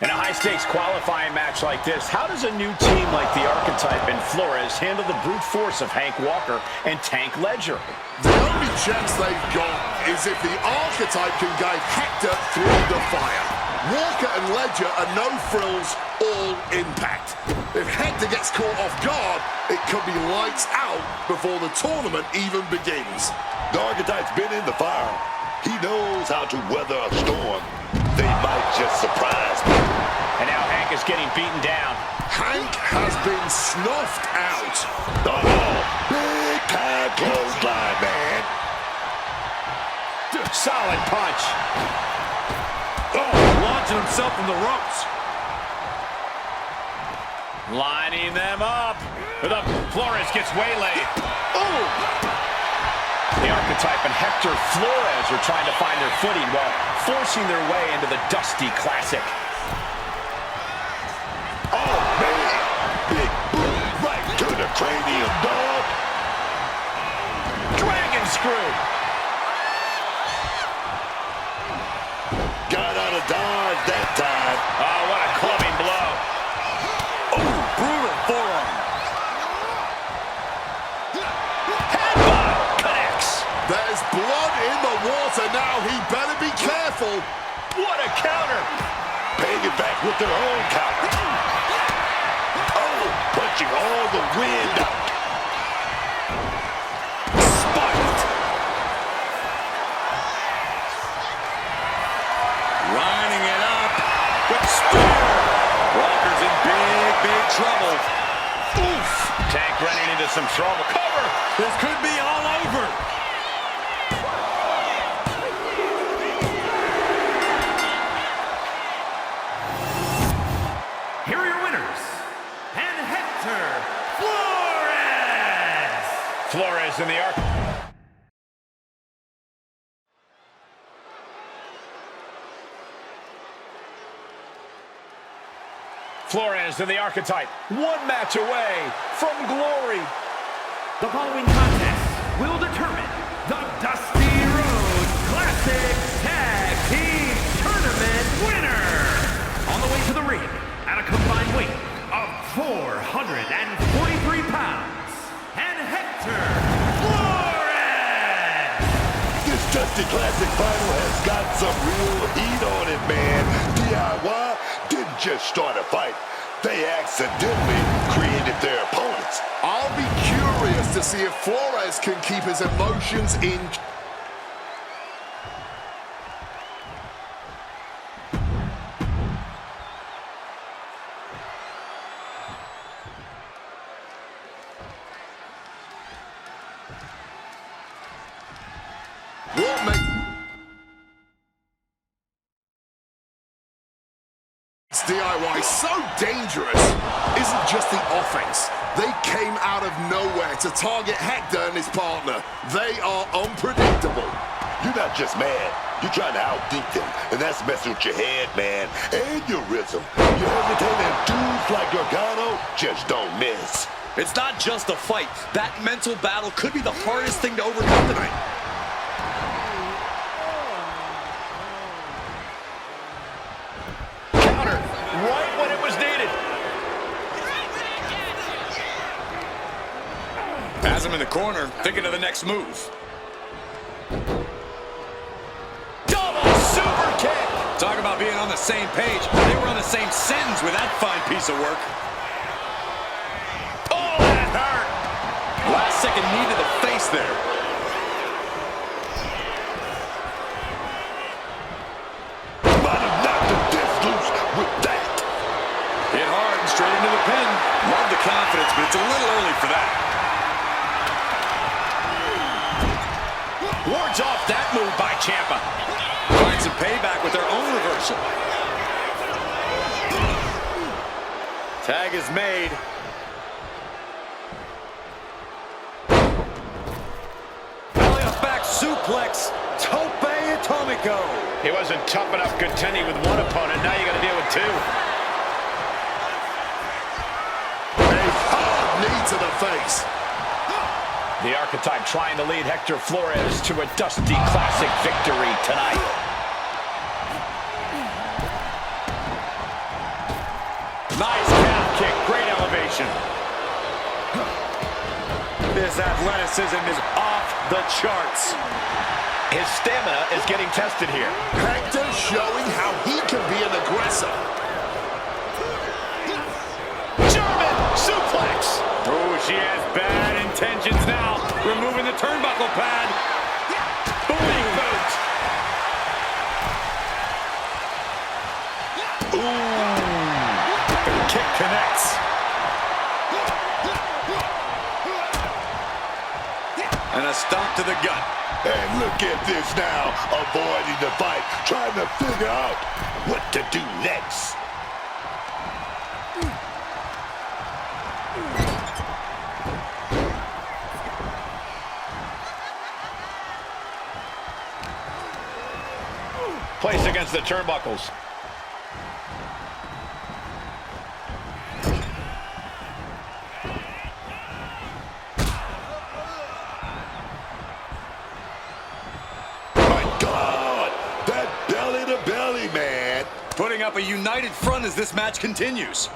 In a high-stakes qualifying match like this, how does a new team like the Archetype and Flores handle the brute force of Hank Walker and Tank Ledger? The only chance they've got is if the Archetype can guide Hector through the fire. Walker and Ledger are no frills, all impact. If Hector gets caught off guard, it could be lights out before the tournament even begins. The Archetype's been in the fire. He knows how to weather a storm. They might just surprise me. And now Hank is getting beaten down. Hank has been snuffed out. Oh, big time clothesline, man. Solid punch. Oh, launching himself in the ropes. Lining them up. Flores gets waylaid. Oh! The Archetype and Hector Flores are trying to find their footing while forcing their way into the Dusty Classic. Oh, man. Big boot right to the cranium, dog. Dragon screw. Got out of dodge that time. Oh, what a clubbing blow. Oh, brutal forearm. There's blood in the water now. He better be careful. What a counter. Paying it back with their own counter. Oh, punching all the wind out. Spiked. Lining it up. Good spear. Walker's in big, big trouble. Oof. Tank running into some trouble. Cover. This could be all over. Here are your winners, and Hector Flores! Flores in the arc. Flores in the Archetype, one match away from glory. The following contest will determine the Dusty Road Classic Tag Team Tournament winner. On the way to the ring, at a combined weight of 443 pounds, and Hector Flores! This Dusty Classic final has got some real heat on it, man. DIY didn't just start a fight. They accidentally created their opponents. I'll be curious to see if Flores can keep his emotions in. What makes DIY so dangerous isn't just the offense. They came out of nowhere to target Hector and his partner. They are unpredictable. You're not just mad. You're trying to outthink them, and that's messing with your head, man, and your rhythm. You hesitate, and dudes like Gargano just don't miss. It's not just a fight. That mental battle could be the hardest thing to overcome tonight. Counter right when it was needed. Has him in the corner, thinking of the next move. Double super kick. Talk about being on the same page. They were on the same sentence with that fine piece of work. Oh, that hurt. Last second knee to the face there. Might have knocked the disc loose with that. Hit hard and straight into the pin. Love the confidence, but it's a little early for that. Wards off that move by Ciampa. Find some payback with their own reversal. Tag is made. Belly up back suplex. Tope Atomico. He wasn't tough enough contending with one opponent. Now you got to deal with two. A hard knee to the face. The Archetype trying to lead Hector Flores to a Dusty Classic victory tonight. Nice calf kick, great elevation. This athleticism is off the charts. His stamina is getting tested here. Hector showing how he can be an aggressor. German suplex. Oh, she has bad intentions now. Removing the turnbuckle pad. Booty boot. Ooh. The kick connects. And a stomp to the gut. And look at this now, avoiding the fight, trying to figure out what to do next. Placed against the turnbuckles. Putting up a united front as this match continues.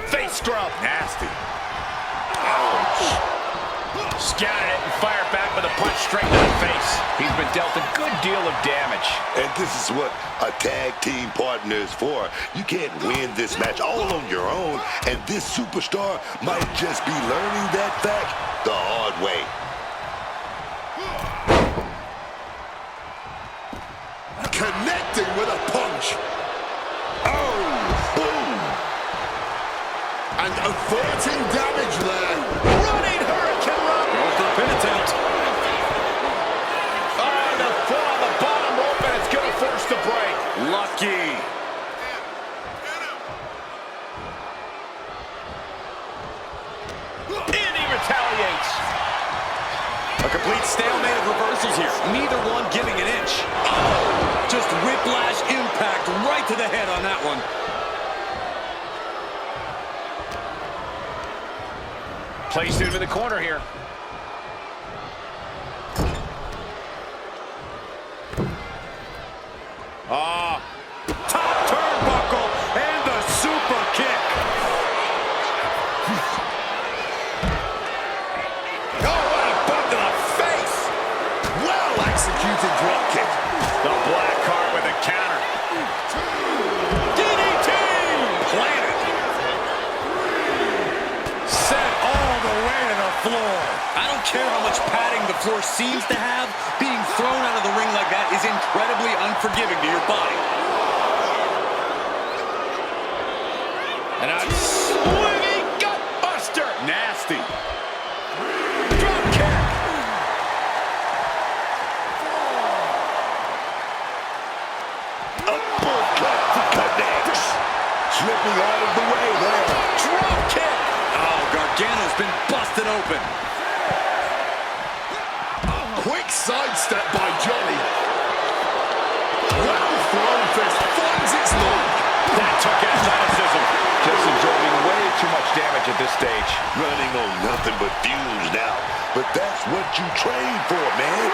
Face scrub. Nasty. Ouch. Scattered it and fired back with a punch straight to the face. He's been dealt a good deal of damage. And this is what a tag team partner is for. You can't win this match all on your own, and this superstar might just be learning that fact the hard way. Connecting with a punch. Oh, boom. And averting damage there. Running hurricane run. Goes for a pin attempt. Oh, the foot on the bottom rope, and it's going to force the break. Lucky. And he retaliates. A complete stalemate of reversals here. Neither one giving an inch. Oh. Just whiplash impact right to the head on that one. Placed him in the corner here. Top turnbuckle and the super kick. Oh, what a bump to the face. Well executed drop kick. The black card with a counter. DDT! Planted. Set all the way to the floor. I don't care how much padding the floor seems to have. Being thrown out of the ring like that is incredibly unforgiving to your body. And a swinging gut buster. Nasty. Drop kick. Connects. Slipping out of the way there. Drop kick. Oh, Gargano's been busted open. Quick sidestep by Johnny. Well thrown fist finds its mark. That took athleticism. Just absorbing way too much damage at this stage. Running on nothing but fumes now. But that's what you train for, man.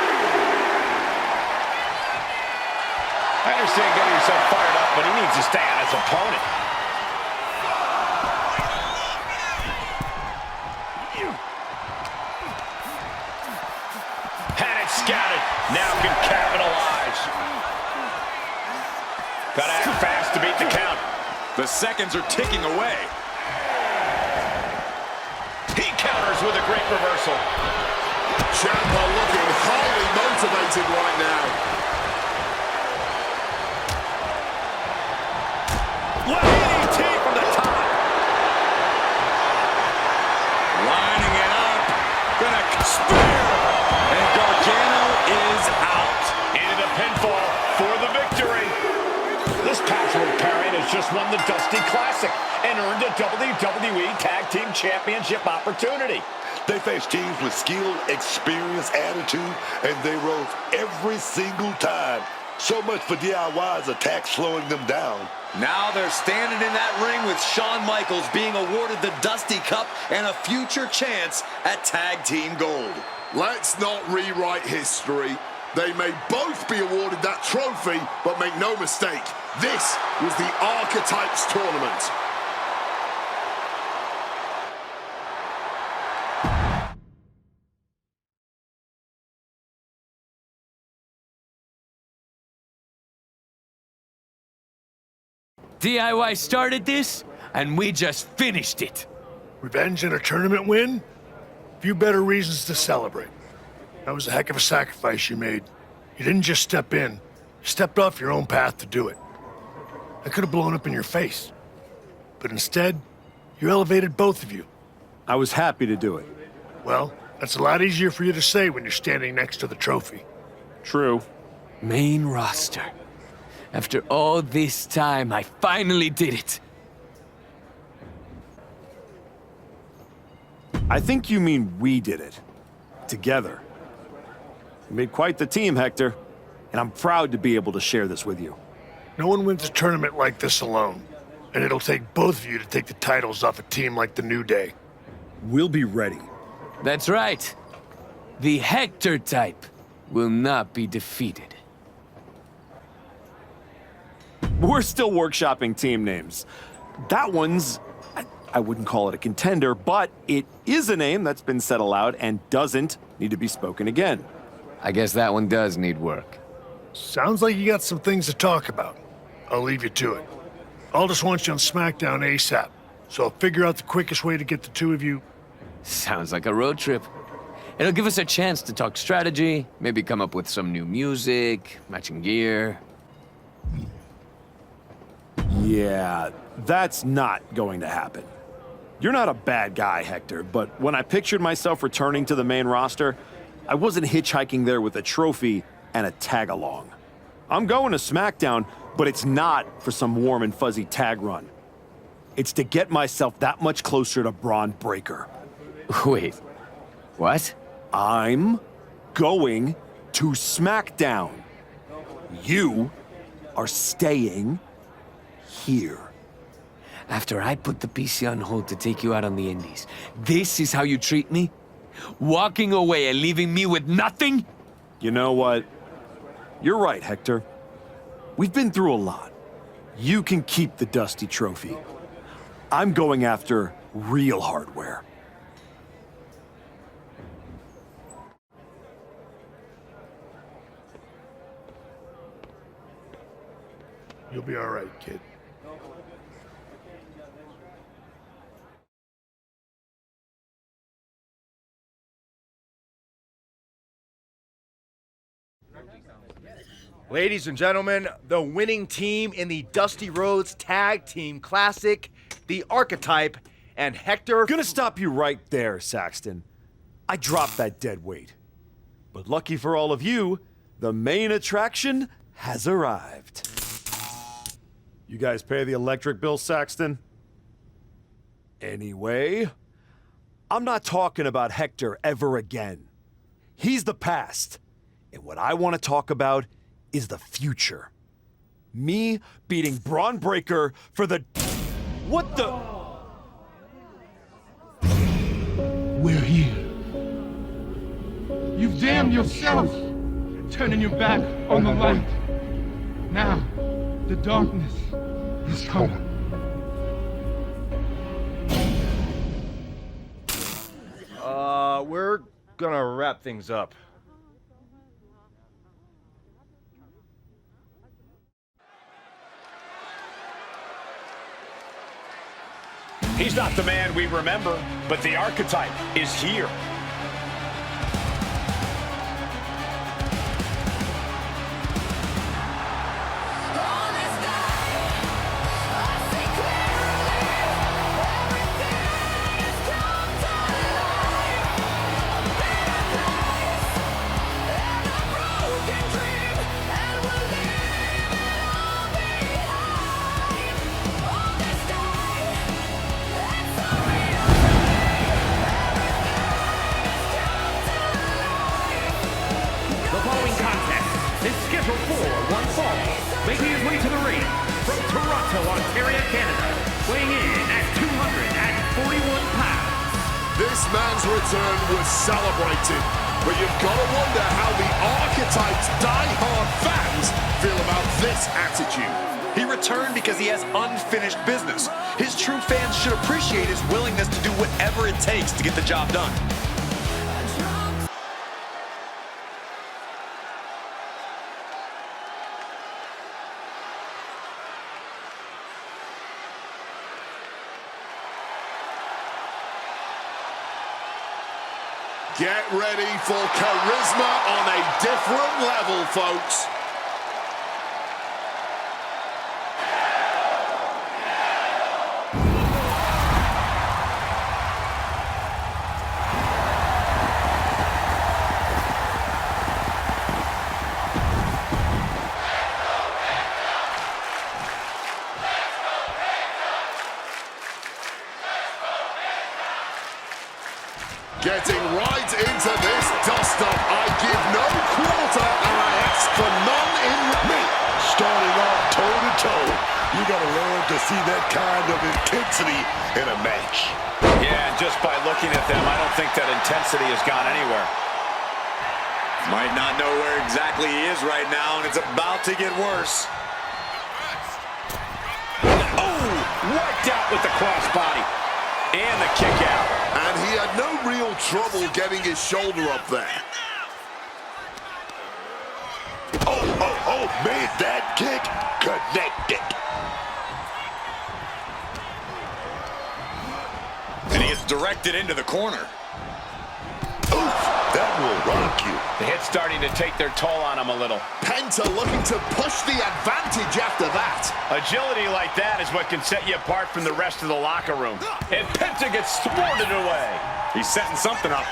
I understand getting yourself fired up, but he needs to stay on his opponent. Had it scouted. Now can capitalize. Gotta act fast to beat the count. The seconds are ticking away. He counters with a great reversal. Ciampa looking highly motivated right now. DDT from the top. Lining it up. Gonna spear. And Gargano is out. Into the pinfall for the victory. This password parent has just won the Dusty Classic and earned a WWE Tag Team Championship opportunity. They faced teams with skill, experience, attitude, and they rose every single time. So much for DIY's attack slowing them down. Now they're standing in that ring with Shawn Michaels being awarded the Dusty Cup and a future chance at Tag Team Gold. Let's not rewrite history. They may both be awarded that trophy, but make no mistake, this was the Archetypes tournament. DIY started this, and we just finished it. Revenge and a tournament win? Few better reasons to celebrate. That was a heck of a sacrifice you made. You didn't just step in, you stepped off your own path to do it. I could have blown up in your face. But instead, you elevated both of you. I was happy to do it. Well, that's a lot easier for you to say when you're standing next to the trophy. True. Main roster. After all this time, I finally did it. I think you mean we did it. Together. You made quite the team, Hector. And I'm proud to be able to share this with you. No one wins a tournament like this alone. And it'll take both of you to take the titles off a team like the New Day. We'll be ready. That's right. The Hector type will not be defeated. We're still workshopping team names. That one's... I wouldn't call it a contender, but it is a name that's been said aloud and doesn't need to be spoken again. I guess that one does need work. Sounds like you got some things to talk about. I'll leave you to it. I'll just want you on Smackdown ASAP, so I'll figure out the quickest way to get the two of you... Sounds like a road trip. It'll give us a chance to talk strategy, maybe come up with some new music, matching gear. Yeah, that's not going to happen. You're not a bad guy, Hector, but when I pictured myself returning to the main roster, I wasn't hitchhiking there with a trophy and a tag-along. I'm going to Smackdown, but it's not for some warm and fuzzy tag run. It's to get myself that much closer to Braun Breaker. Wait, what? I'm going to Smackdown. You are staying here. After I put the PC on hold to take you out on the Indies, this is how you treat me? Walking away and leaving me with nothing? You know what? You're right, Hector. We've been through a lot. You can keep the dusty trophy. I'm going after real hardware. You'll be all right, kid. Ladies and gentlemen, the winning team in the Dusty Rhodes Tag Team Classic, the Archetype, and Hector... Gonna stop you right there, Saxton. I dropped that dead weight. But lucky for all of you, the main attraction has arrived. You guys pay the electric bill, Saxton? Anyway, I'm not talking about Hector ever again. He's the past. And what I want to talk about is the future. Me beating Braun Breaker for the... What the... We're here. You've damned yourself, turning your back on the light. Now, the darkness is coming. We're gonna wrap things up. He's not the man we remember, but the Archetype is here. Making his way to the ring from Toronto, Ontario, Canada, weighing in at 241 pounds. This man's return was celebrated But you've got to wonder how the Archetype's die-hard fans feel about this attitude. He returned because he has unfinished business. His true fans should appreciate his willingness to do whatever it takes to get the job done. Get ready for charisma on a different level, folks. Getting right into this dust-up. I give no quarter and I ask for none in me. Starting off toe-to-toe, you gotta learn to see that kind of intensity in a match. Yeah, and just by looking at them, I don't think that intensity has gone anywhere. Might not know where exactly he is right now, and it's about to get worse. Oh, wiped out with the crossbody. And the kick out. And he had no real trouble getting his shoulder up there. Oh, made that kick connected. And he gets directed into the corner. Oof, that will rock you. The hit's starting to take their toll on him a little. Penta looking to push the advantage after that. Agility like that is what can set you apart from the rest of the locker room. And Penta gets thwarted away. He's setting something up.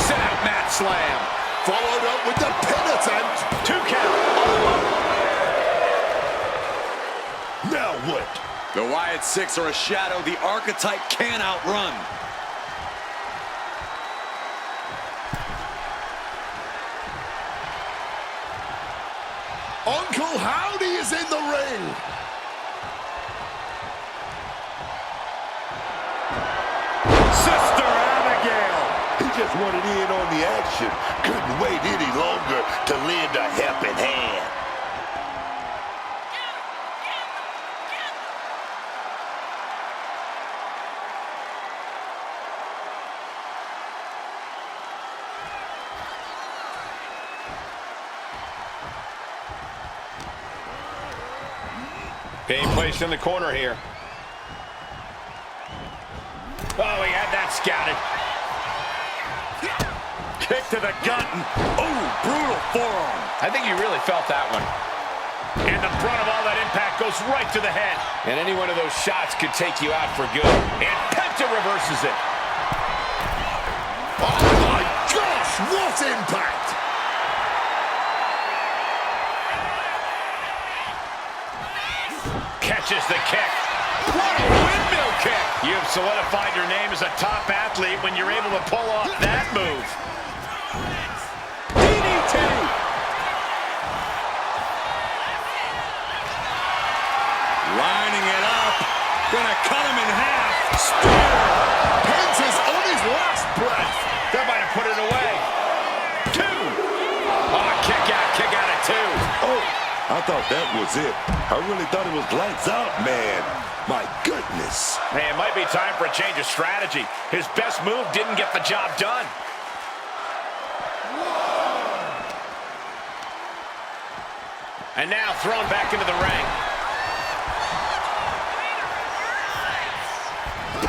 Set out mat slam. Followed up with the pin attempt. 2 count. Now what? The Wyatt 6 are a shadow the Archetype can't outrun. Uncle Howdy is in the ring. Sister Abigail. He just wanted in on the action. Couldn't wait any longer to lend a helping hand. Being placed in the corner here. Oh, he had that scouted. Kick to the gut. Oh, brutal forearm. I think you really felt that one. And the brunt of all that impact goes right to the head. And any one of those shots could take you out for good. And Penta reverses it. Oh my gosh, what impact! Catches the kick. What a windmill kick! You've solidified your name as a top athlete when you're able to pull off that move. DDT! Lining it up. Gonna cut him in half. Spear. Penta's on his last breath. That might have put it away. 2. Oh, kick out at 2. Oh, I thought that was it. I really thought it was lights out, man. My goodness. Hey, it might be time for a change of strategy. His best move didn't get the job done. And now thrown back into the ring.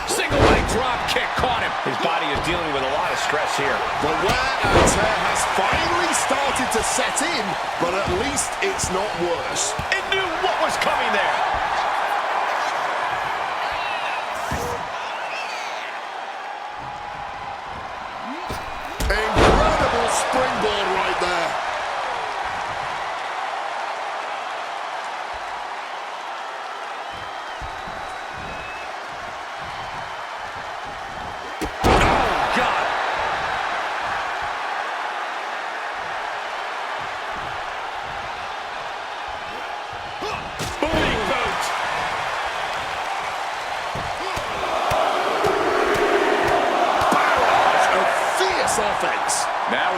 Single leg drop kick caught him. His body is dealing with a lot of stress here. The wear and tear has finally started to set in, but at least it's not worse. It knew what was coming there. Incredible springboard right there.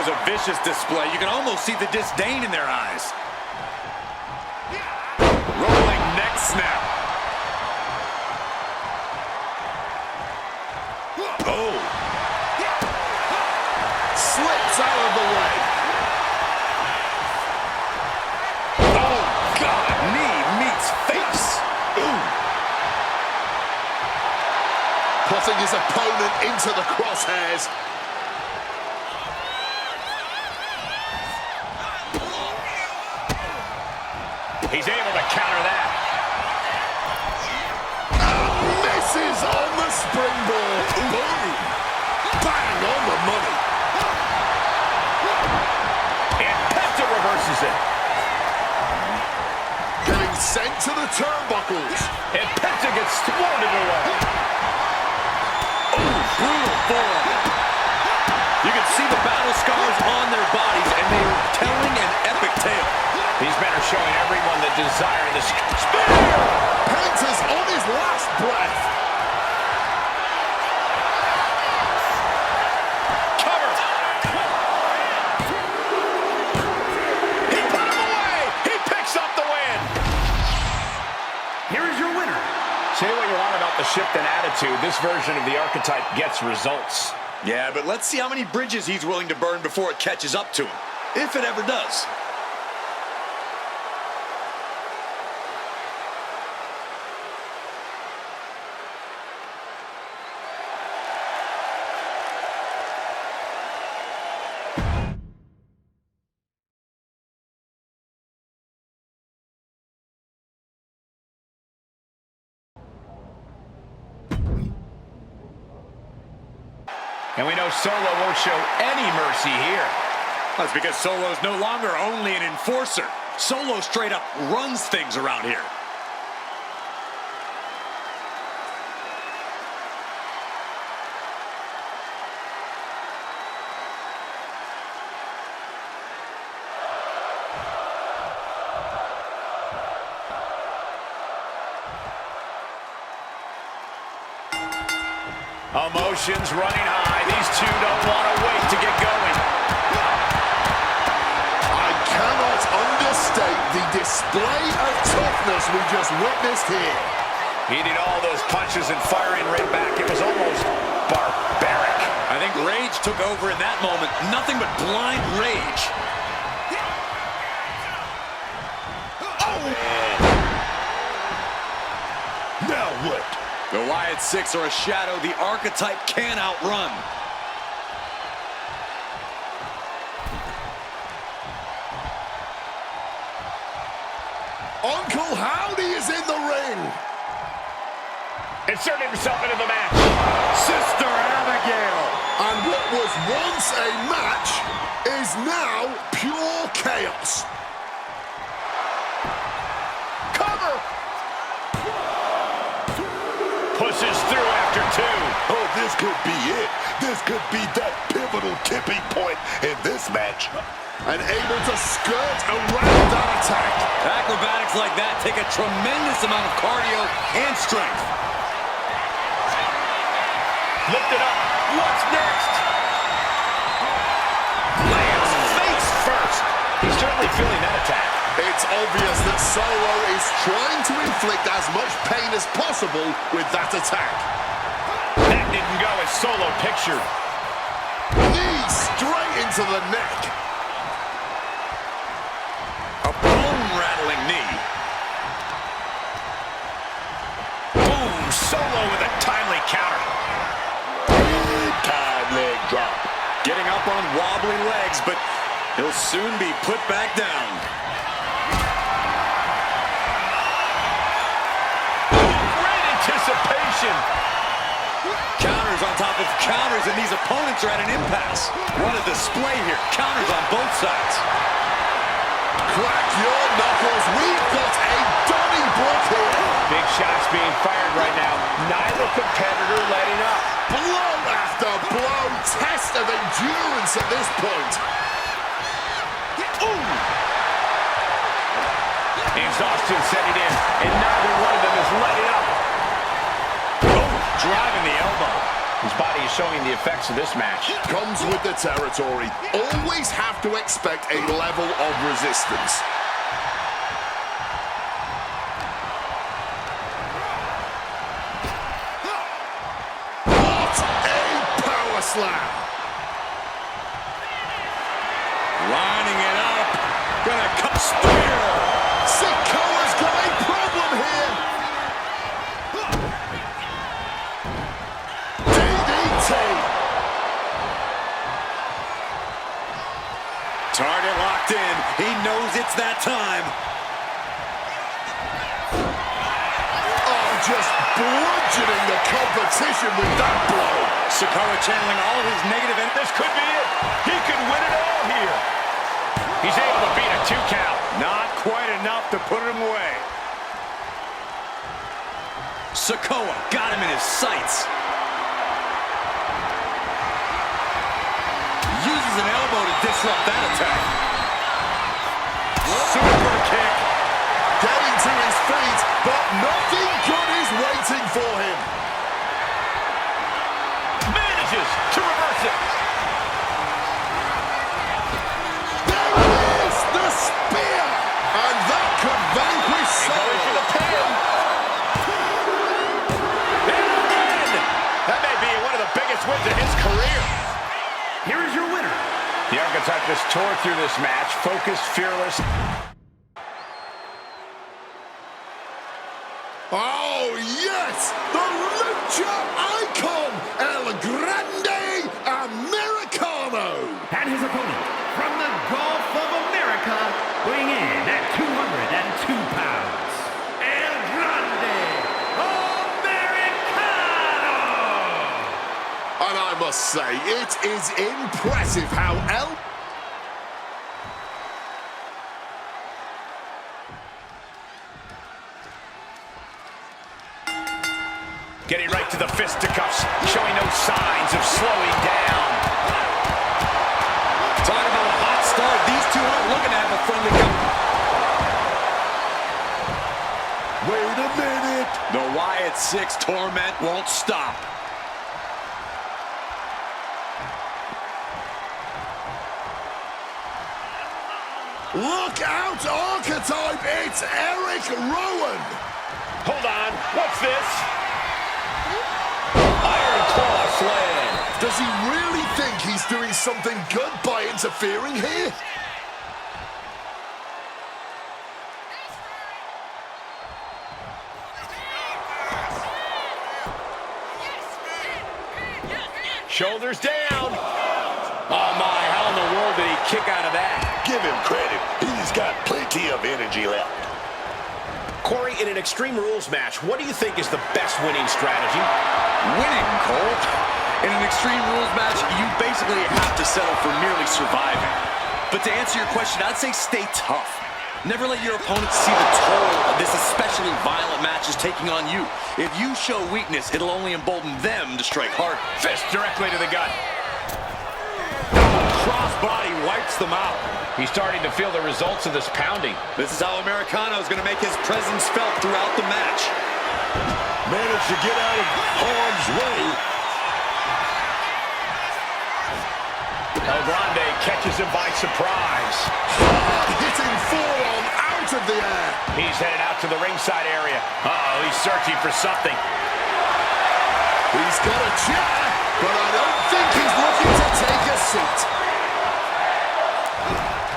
was a vicious display. You can almost see the disdain in their eyes. Rolling neck snap. Oh. Slips out of the way. Oh, God. Knee meets face. Ooh. Putting his opponent into the crosshairs. He's able to counter that. Misses on the springboard. Boom. Bang on the money. And Penta reverses it. Getting sent to the turnbuckles. And Penta gets thwarted away. Oh, brutal forearm. You can see the battle scars on their bodies, and they are telling an epic tale. These men are showing everyone the desire to spear. Penta's on his last breath. Cover. He put him away. He picks up the win. Here is your winner. Say what you want about the shift in attitude. This version of the Archetype gets results. Yeah, but let's see how many bridges he's willing to burn before it catches up to him, if it ever does. And we know Solo won't show any mercy here. That's because Solo's no longer only an enforcer. Solo straight up runs things around here. Emotions running high. These two don't want to wait to get going. I cannot understate the display of toughness we just witnessed here. Eating all those punches and firing right back. It was almost barbaric. I think rage took over in that moment. Nothing but blind rage. Oh! Now what? The Wyatt Six are a shadow the Archetype can't outrun. Uncle Howdy is in the ring. Inserting himself into the match. Sister Abigail. And what was once a match is now pure chaos. Cover. Pushes through after two. Oh, this could be it. This could be that pivotal tipping point in this match. And able to skirt around that attack. Acrobatics like that take a tremendous amount of cardio and strength. Lifted up. What's next? Lands face first. He's certainly feeling that attack. It's obvious that Solo is trying to inflict as much pain as possible with that attack. That didn't go as Solo pictured. Knee straight into the neck. A bone-rattling knee. Boom! Solo with a timely counter. Big-time leg drop. Getting up on wobbly legs, but he'll soon be put back down. Great anticipation. Counters on top of counters, and these opponents are at an impasse. What a display here. Counters on both sides. Crack your knuckles. We've got a Donnybrook here. Big shots being fired right now. Neither competitor letting up. Blow after blow. Test of endurance at this point. Ooh. Exhaustion setting in, and neither one of them is letting up. Oh, driving the elbow. His body is showing the effects of this match. Comes with the territory. Always have to expect a level of resistance. What a power slam! Lining it up. Gonna cut spear. Sikoa's got a problem here. DDT. Target locked in. He knows it's that time. Oh, just bludgeoning the competition with that blow. Sikoa channeling all his negative, and This could be it. He could win it all here. He's able to beat a 2 count. Not quite enough to put him away. Sikoa got him in his sights. Uses an elbow to disrupt that attack. Super kick. Getting to his feet, but nothing good is waiting for him. Manages to reverse it. There it is, the spear, and that could vanquish Going for the pin. And again. That may be one of the biggest wins of his career. Here is your winner. The Archetype has tore through this match, focused, fearless. Oh, yes! The lucha icon, El Grande Americano! And his opponent, from the Gulf of America, weighing in at 202 pounds, El Grande Americano! And I must say, it is impressive how Getting right to the fisticuffs, showing no signs of slowing down. Talk about a hot start. These two aren't looking to have a friendly Wait a minute! The Wyatt 6 torment won't stop. Look out, Archetype! It's Eric Rowan! Hold on, what's this? Iron Claw Slam. Does he really think he's doing something good by interfering here? Shoulders down. Oh my, how in the world did he kick out of that? Give him credit. He's got plenty of energy left. Corey, in an Extreme Rules match, what do you think is the best winning strategy? Winning, Cole. In an Extreme Rules match, you basically have to settle for merely surviving. But to answer your question, I'd say stay tough. Never let your opponent see the toll of this especially violent match is taking on you. If you show weakness, it'll only embolden them to strike hard. Fist directly to the gut. Crossbody wipes them out. He's starting to feel the results of this pounding. This is how Americano is going to make his presence felt throughout the match. Managed to get out of harm's way. El Grande catches him by surprise. Hitting forearm out of the air. He's headed out to the ringside area. Uh-oh, he's searching for something. He's got a chair, but I don't think he's looking to take a seat.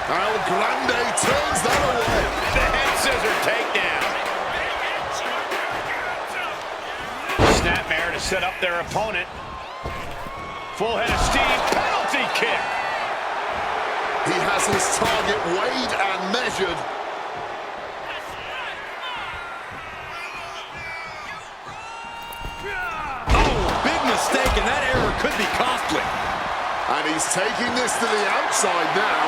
El Grande turns that away. The head scissor takedown. Snapmare to set up their opponent. Full head of steam, penalty kick. He has his target weighed and measured. Oh, big mistake, and that error could be costly. And he's taking this to the outside now.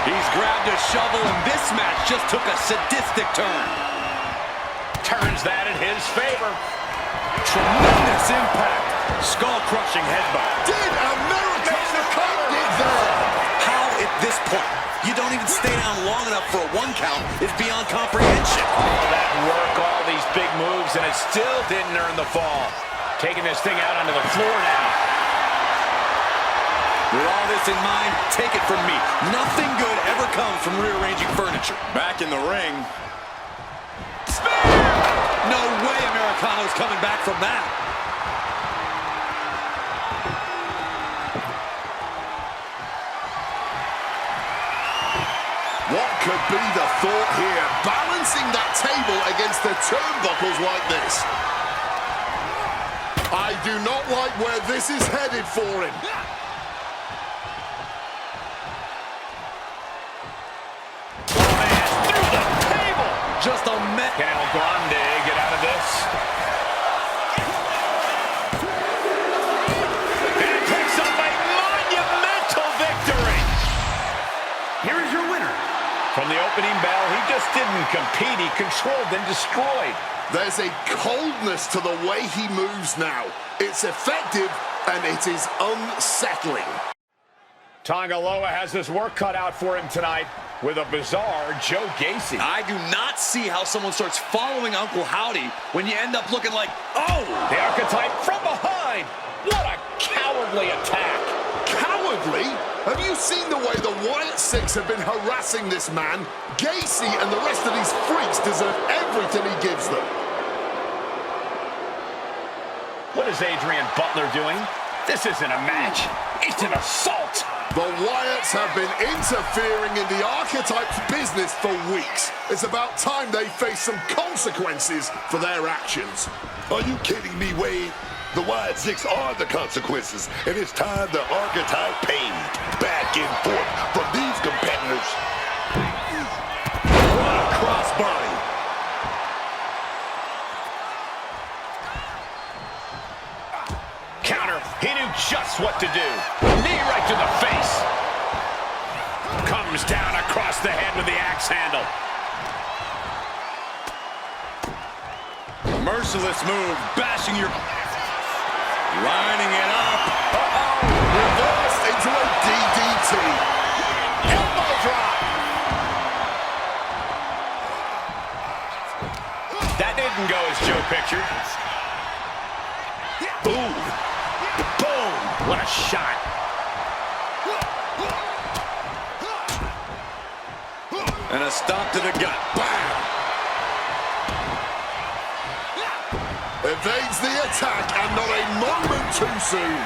He's grabbed a shovel, and this match just took a sadistic turn. Turns that in his favor. Tremendous impact. Skull-crushing headbutt. Did Americano come it there? How at this point? You don't even stay down long enough for a 1 count. It's beyond comprehension. All that work, all these big moves, and it still didn't earn the fall. Taking this thing out onto the floor now. With all this in mind, take it from me. Nothing good ever comes from rearranging furniture. Back in the ring. Spear! No way Americano's coming back from that. What could be the thought here? Balancing that table against the turnbuckles like this. I do not like where this is headed for him. Just a minute. Can El Grande get out of this? And he picks up a monumental victory. Here is your winner. From the opening bell, he just didn't compete. He controlled and destroyed. There's a coldness to the way he moves now. It's effective and it is unsettling. Tongaloa has his work cut out for him tonight with a bizarre Joe Gacy. I do not see how someone starts following Uncle Howdy when you end up looking like, oh! The Archetype from behind. What a cowardly attack. Cowardly? Have you seen the way the Wyatt Six have been harassing this man? Gacy and the rest of these freaks deserve everything he gives them. What is Adrian Butler doing? This isn't a match. It's an assault. The Wyatts have been interfering in the Archetype's business for weeks. It's about time they face some consequences for their actions. Are you kidding me, Wade? The Wyatt Six are the consequences, and it's time the Archetype paid. Back and forth from these competitors. What a crossbody. Counter. He knew just what to do. Knee right to the face. Comes down across the head with the axe handle. Merciless move, bashing your... Lining it up. Uh-oh. Reversed into a DDT. Elbow drop. That didn't go as Joe pictured. Boom. Boom. What a shot. And a stomp to the gut. Bam. Evades the attack and not a moment too soon.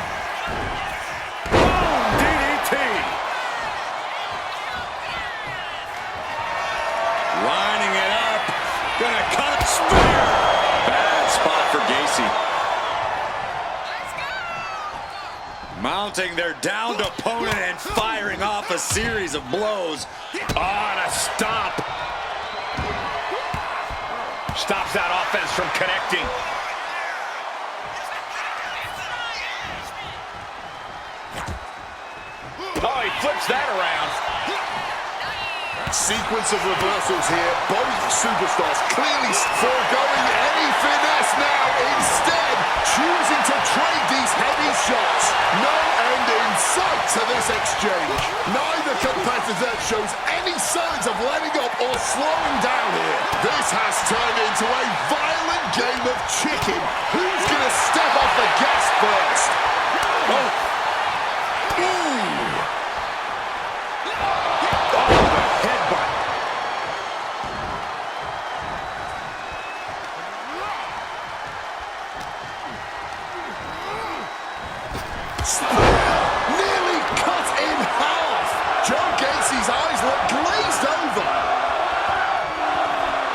Boom. DDT. Lining it up. Gonna cut. Spear. Bad spot for Gacy. Mounting their downed opponent and firing off a series of blows. On a stomp. Stops that offense from connecting. Oh, he flips that around. Sequence of reversals here. Both superstars clearly foregoing any finesse now. Instead, choosing to trade these heavy shots. No end in sight to this exchange. Neither competitor shows any signs of letting up or slowing down here. This has turned into a violent game of chicken. Who's going to step off the gas first? Oh. Ooh. Nearly cut in half. Joe Gacy's eyes look glazed over.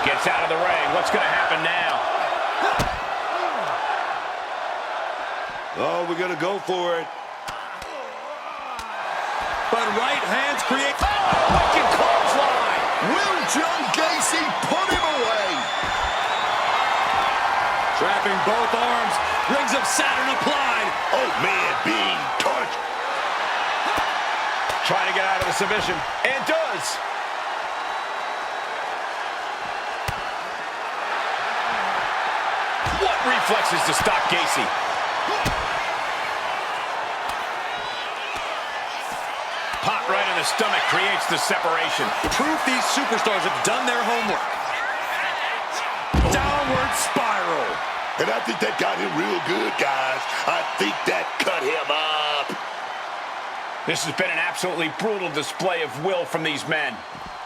Gets out of the ring. What's going to happen now? Oh, we're going to go for it. But right hands create... Oh, wicked clothesline. Will Joe Gacy put him away? Trapping both arms. Rings of Saturn applied. Oh, man, being touched. Trying to get out of the submission. And does. What reflexes to stop Gacy? Pop right in the stomach creates the separation. Proof these superstars have done their homework. Downward spiral. and I think that got him real good, guys. I think that cut him up. This has been an absolutely brutal display of will from these men.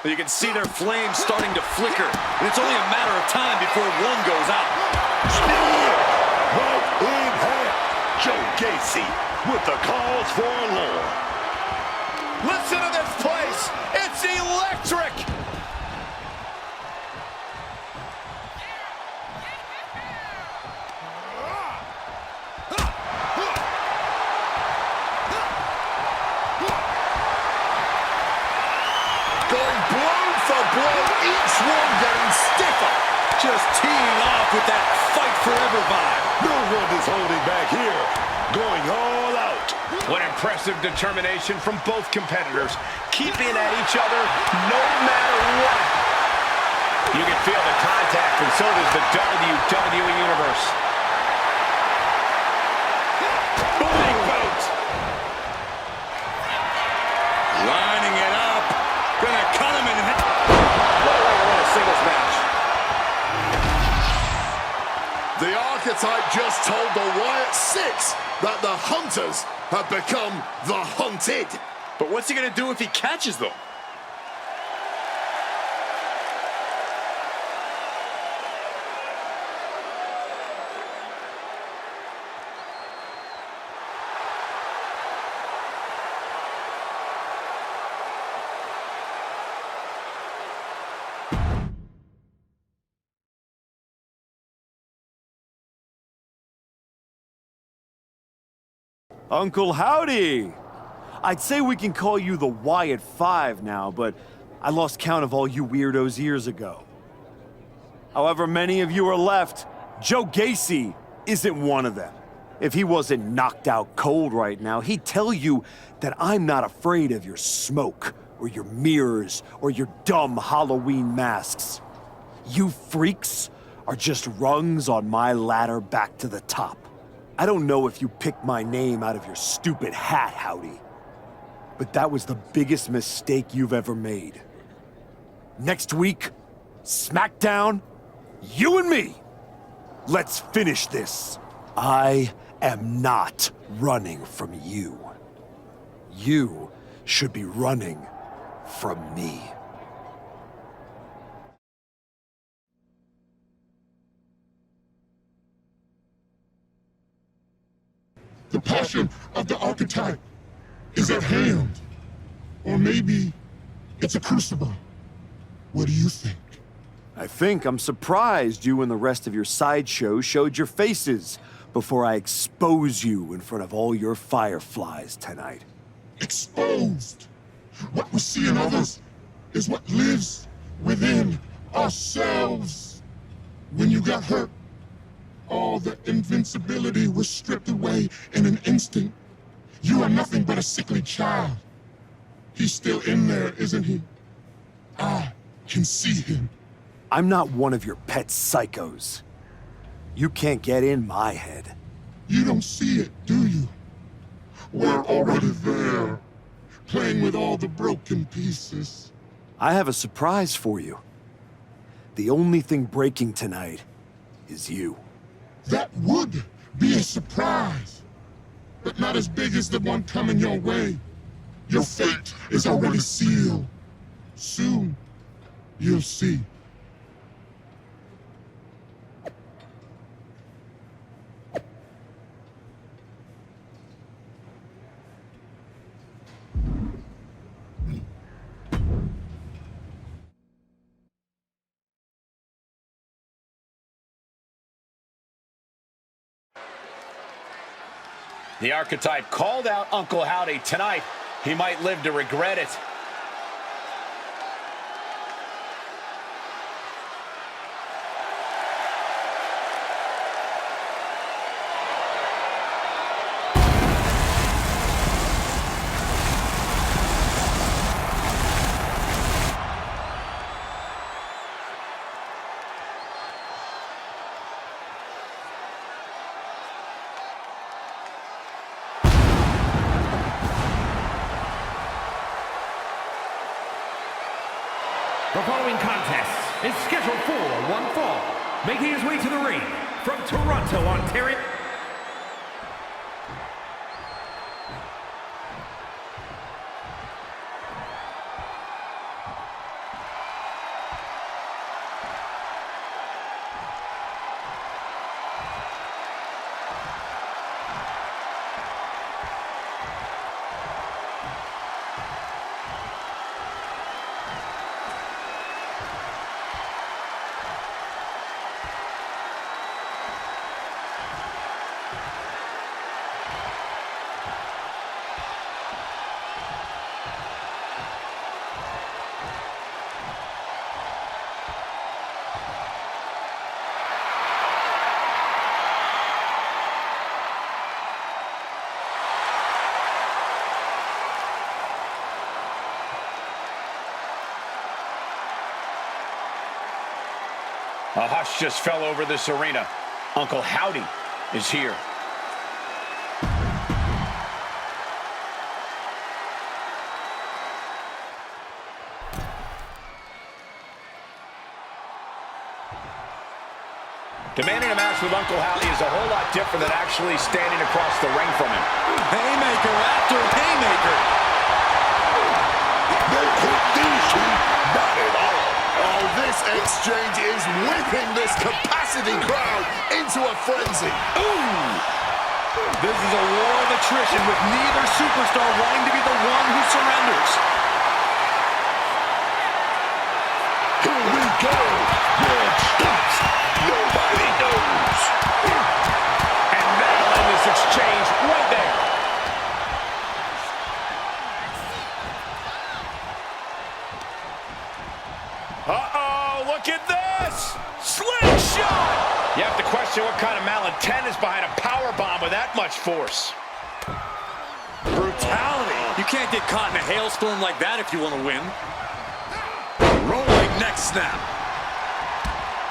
You can see their flames starting to flicker, and it's only a matter of time before one goes out. Right in half. Joe Gacy with the cause for alarm. Listen to this place. It's electric. Going blow for blow, each one getting stiffer. Just teeing off with that fight forever vibe. No one is holding back here. Going all out. What impressive determination from both competitors, keeping at each other no matter what. You can feel the contact, and so does the WWE Universe. Big boat. Lining it up. Gonna cut him in half. What a way to win a singles match. The Archetype just told the Wyatt 6 that the Hunters have become the Hunted. But what's he gonna do if he catches them? Uncle Howdy! I'd say we can call you the Wyatt 5 now, but I lost count of all you weirdos years ago. However many of you are left, Joe Gacy isn't one of them. If he wasn't knocked out cold right now, he'd tell you that I'm not afraid of your smoke, or your mirrors, or your dumb Halloween masks. You freaks are just rungs on my ladder back to the top. I don't know if you picked my name out of your stupid hat, Howdy, but that was the biggest mistake you've ever made. Next week, Smackdown, you and me. Let's finish this. I am not running from you. You should be running from me. The passion of the Archetype is at hand. Or maybe it's a crucible. What do you think? I think I'm surprised you and the rest of your sideshow showed your faces before I expose you in front of all your fireflies tonight. Exposed. What we see in others is what lives within ourselves. When you got hurt, all the invincibility was stripped away in an instant. You are nothing but a sickly child. He's still in there, isn't he? I can see him. I'm not one of your pet psychos. You can't get in my head. You don't see it, do you? We're already there, playing with all the broken pieces. I have a surprise for you. The only thing breaking tonight is you. That would be a surprise, but not as big as the one coming your way. Your fate is already sealed. Soon, you'll see. The Archetype called out Uncle Howdy tonight. He might live to regret it. The following contest is scheduled for one fall. Making his way to the ring from Toronto, Ontario. A hush just fell over this arena. Uncle Howdy is here. Demanding a match with Uncle Howdy is a whole lot different than actually standing across the ring from him. Haymaker after haymaker. No quick douchey, not at all. Oh, this exchange is whipping this capacity crowd into a frenzy. Ooh! This is a war of attrition with neither superstar wanting to be the one who surrenders. Here we go. Nobody knows. And that'll end this exchange right there. Uh-oh, look at this! Slingshot! You have to question what kind of malintent is behind a powerbomb with that much force. Brutality. You can't get caught in a hailstorm like that if you want to win. Rolling neck snap.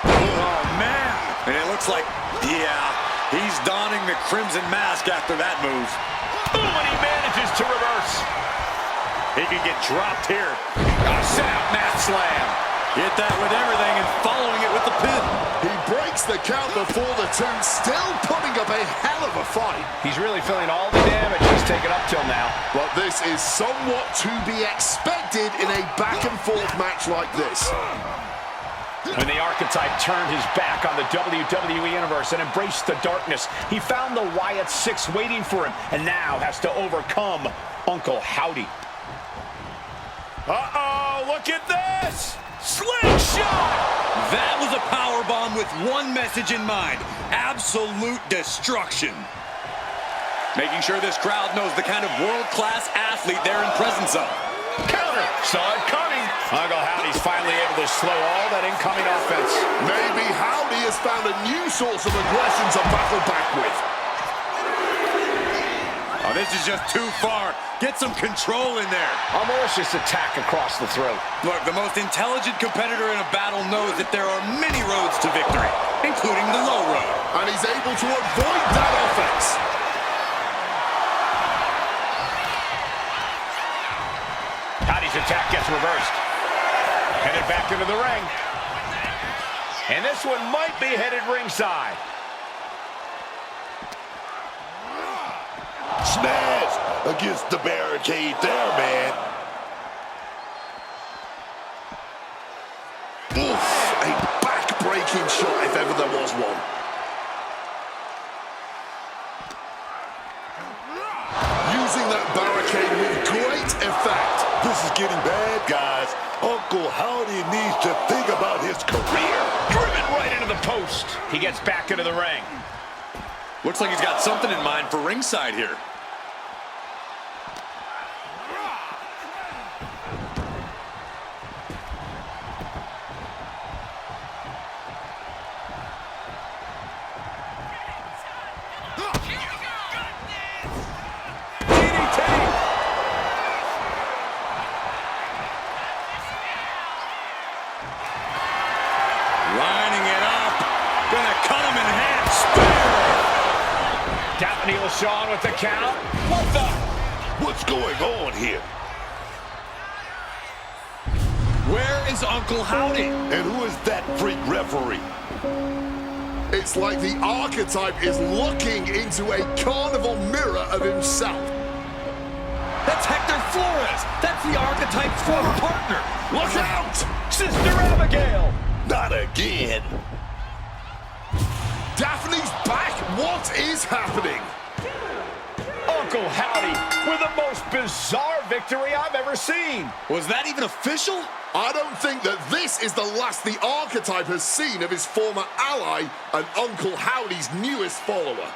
Oh, man. And it looks like, yeah, he's donning the crimson mask after that move. Ooh, and he manages to reverse. He could get dropped here. Set out mat slam. Hit that with everything and following it with the pin. He breaks the count before the two, still putting up a hell of a fight. He's really feeling all the damage he's taken up till now. But this is somewhat to be expected in a back-and-forth match like this. When the Archetype turned his back on the WWE Universe and embraced the darkness, he found the Wyatt 6 waiting for him and now has to overcome Uncle Howdy. Uh-oh, look at this! Slingshot! That was a powerbomb with one message in mind. Absolute destruction. Making sure this crowd knows the kind of world-class athlete they're in presence of. Counter! Saw it coming. Uncle Howdy's finally able to slow all that incoming offense. Maybe Howdy has found a new source of aggression to battle back with. Oh, this is just too far. Get some control in there. A malicious attack across the throat. Look, the most intelligent competitor in a battle knows that there are many roads to victory, including the low road. And he's able to avoid that offense. Howdy's attack gets reversed. Headed back into the ring. And this one might be headed ringside. Smash against the barricade there, man. Oof, a back-breaking shot if ever there was one. Using that barricade with great effect. This is getting bad, guys. Uncle Howdy needs to think about his career. Driven right into the post. He gets back into the ring. Looks like he's got something in mind for ringside here. Sean with the count. What the? What's going on here? Where is Uncle Howdy? And who is that freak referee? It It's like the Archetype is looking into a carnival mirror of himself. That's Hector Flores. That's the Archetype's former partner. Look out! Sister Abigail. Not again. Daphne's back. What is happening? Uncle Howdy with the most bizarre victory I've ever seen. Was that even official? I don't think that this is the last the Archetype has seen of his former ally and Uncle Howdy's newest follower.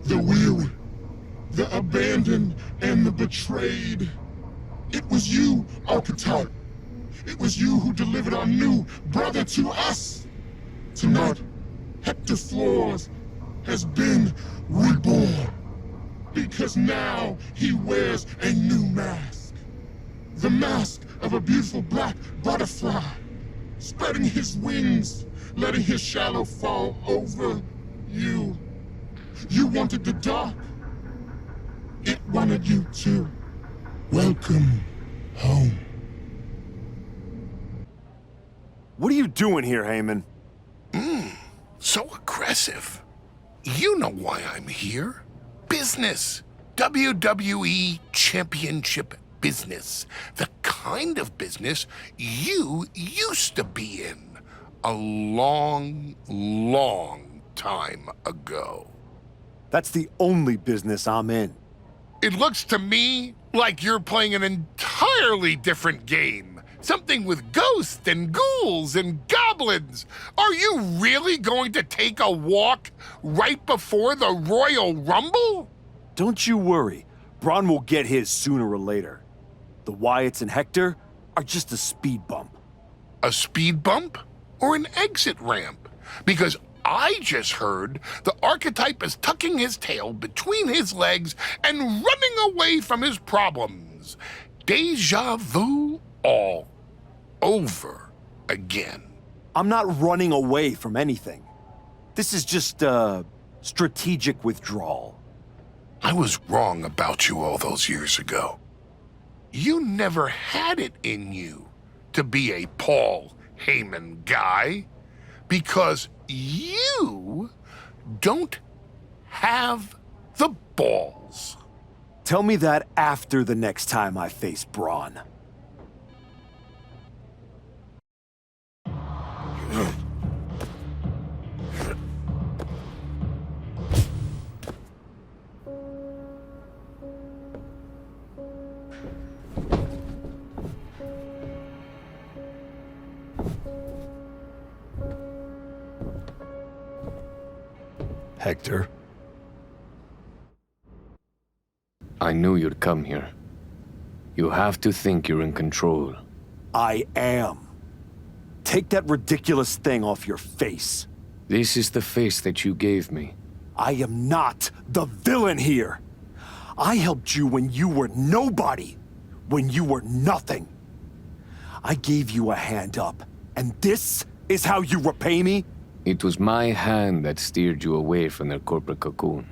The weary, the abandoned, and the betrayed. It was you, Archetype. It was you who delivered our new brother to us. Tonight, Hector Flores has been reborn. Because now he wears a new mask. The mask of a beautiful black butterfly, spreading his wings, letting his shadow fall over you. You wanted the dark. It wanted you too. Welcome home. What are you doing here, Heyman? So aggressive. You know why I'm here. Business. WWE Championship business. The kind of business you used to be in a long, long time ago. That's the only business I'm in. It looks to me like you're playing an entirely different game. Something with ghosts and ghouls and goblins. Are you really going to take a walk right before the Royal Rumble? Don't you worry. Braun will get his sooner or later. The Wyatts and Hector are just a speed bump. A speed bump or an exit ramp? Because I just heard the Archetype is tucking his tail between his legs and running away from his problems. Deja vu all over again. I'm not running away from anything. This is just a strategic withdrawal. I was wrong about you all those years ago. You never had it in you to be a Paul Heyman guy because you don't have the balls. Tell me that after the next time I face Braun. Hector? I knew you'd come here. You have to think you're in control. I am. Take that ridiculous thing off your face. This is the face that you gave me. I am not the villain here. I helped you when you were nobody, when you were nothing. I gave you a hand up, and this is how you repay me? It was my hand that steered you away from their corporate cocoon.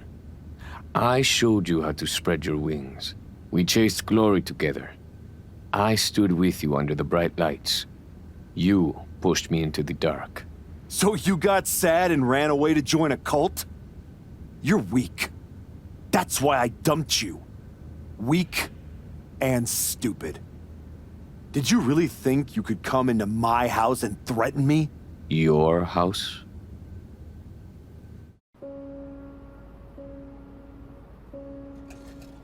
I showed you how to spread your wings. We chased glory together. I stood with you under the bright lights. You pushed me into the dark. So you got sad and ran away to join a cult? You're weak. That's why I dumped you. Weak and stupid. Did you really think you could come into my house and threaten me? Your house?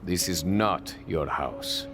This is not your house.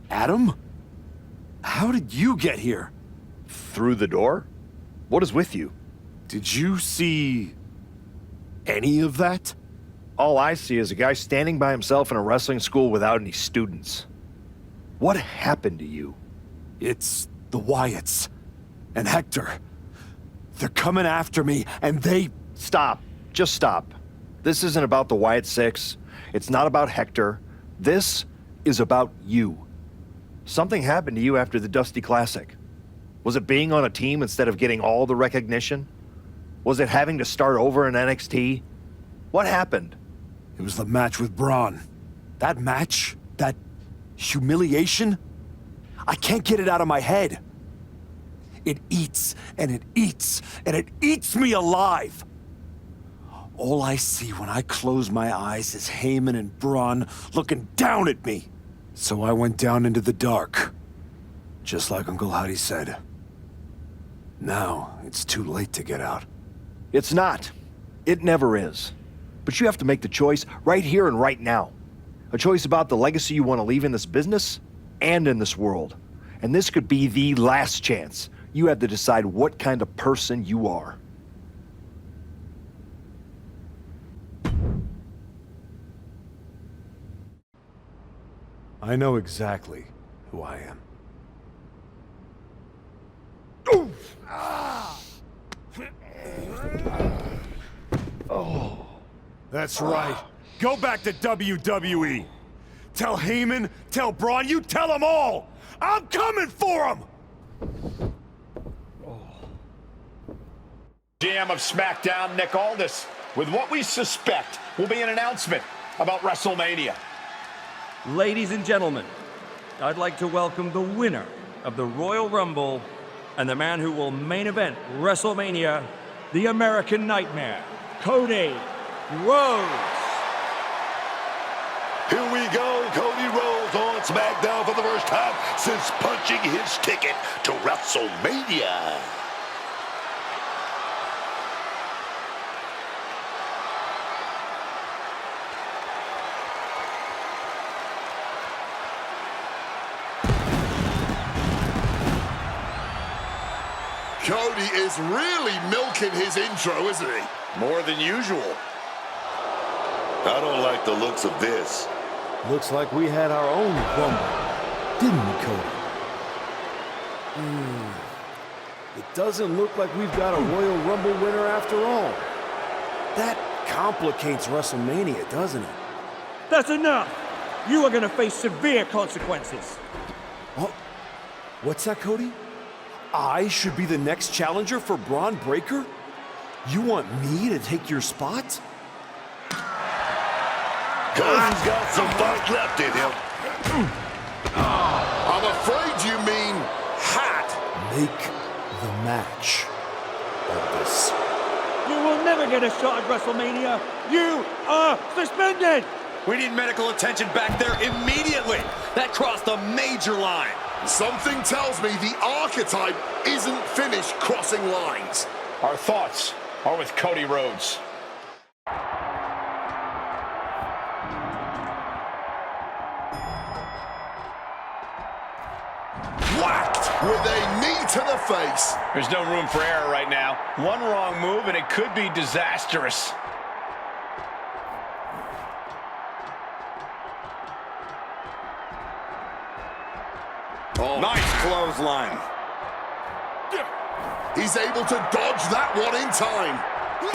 Adam? How did you get here? Through the door? What is with you? Did you see any of that? All I see is a guy standing by himself in a wrestling school without any students. What happened to you? It's the Wyatts and Hector. They're coming after me, and they... Stop. Just stop. This isn't about the Wyatt Six. It's not about Hector. This is about you. Something happened to you after the Dusty Classic. Was it being on a team instead of getting all the recognition? Was it having to start over in NXT? What happened? It was the match with Braun. That match, that humiliation, I can't get it out of my head. It eats, and it eats, and it eats me alive. All I see when I close my eyes is Heyman and Braun looking down at me. So I went down into the dark, just like Uncle Howdy said. Now, it's too late to get out. It's not. It never is. But you have to make the choice right here and right now. A choice about the legacy you want to leave in this business and in this world. And this could be the last chance. You have to decide what kind of person you are. I know exactly who I am. Oh. That's right. Go back to WWE. Tell Heyman, tell Braun, you tell them all! I'm coming for them! GM of Smackdown, Nick Aldis, with what we suspect will be an announcement about WrestleMania. Ladies and gentlemen, I'd like to welcome the winner of the Royal Rumble and the man who will main event WrestleMania, the American Nightmare, Cody Rhodes. Here we go, Cody Rhodes on SmackDown for the first time since punching his ticket to WrestleMania. Cody is really milking his intro, isn't he? More than usual. I don't like the looks of this. Looks like we had our own Rumble, didn't we, Cody? It doesn't look like we've got a Royal Rumble winner after all. That complicates WrestleMania, doesn't it? That's enough! You are gonna face severe consequences. Oh, what's that, Cody? I should be the next challenger for Braun Breaker? You want me to take your spot? Cody's got some fight left in him. I'm afraid you mean had. Make the match of this. You will never get a shot at WrestleMania. You are suspended. We need medical attention back there immediately. That crossed a major line. Something tells me the Archetype isn't finished crossing lines. Our thoughts are with Cody Rhodes. Whacked with a knee to the face. There's no room for error right now. One wrong move and it could be disastrous. Oh. Nice clothesline. He's able to dodge that one in time.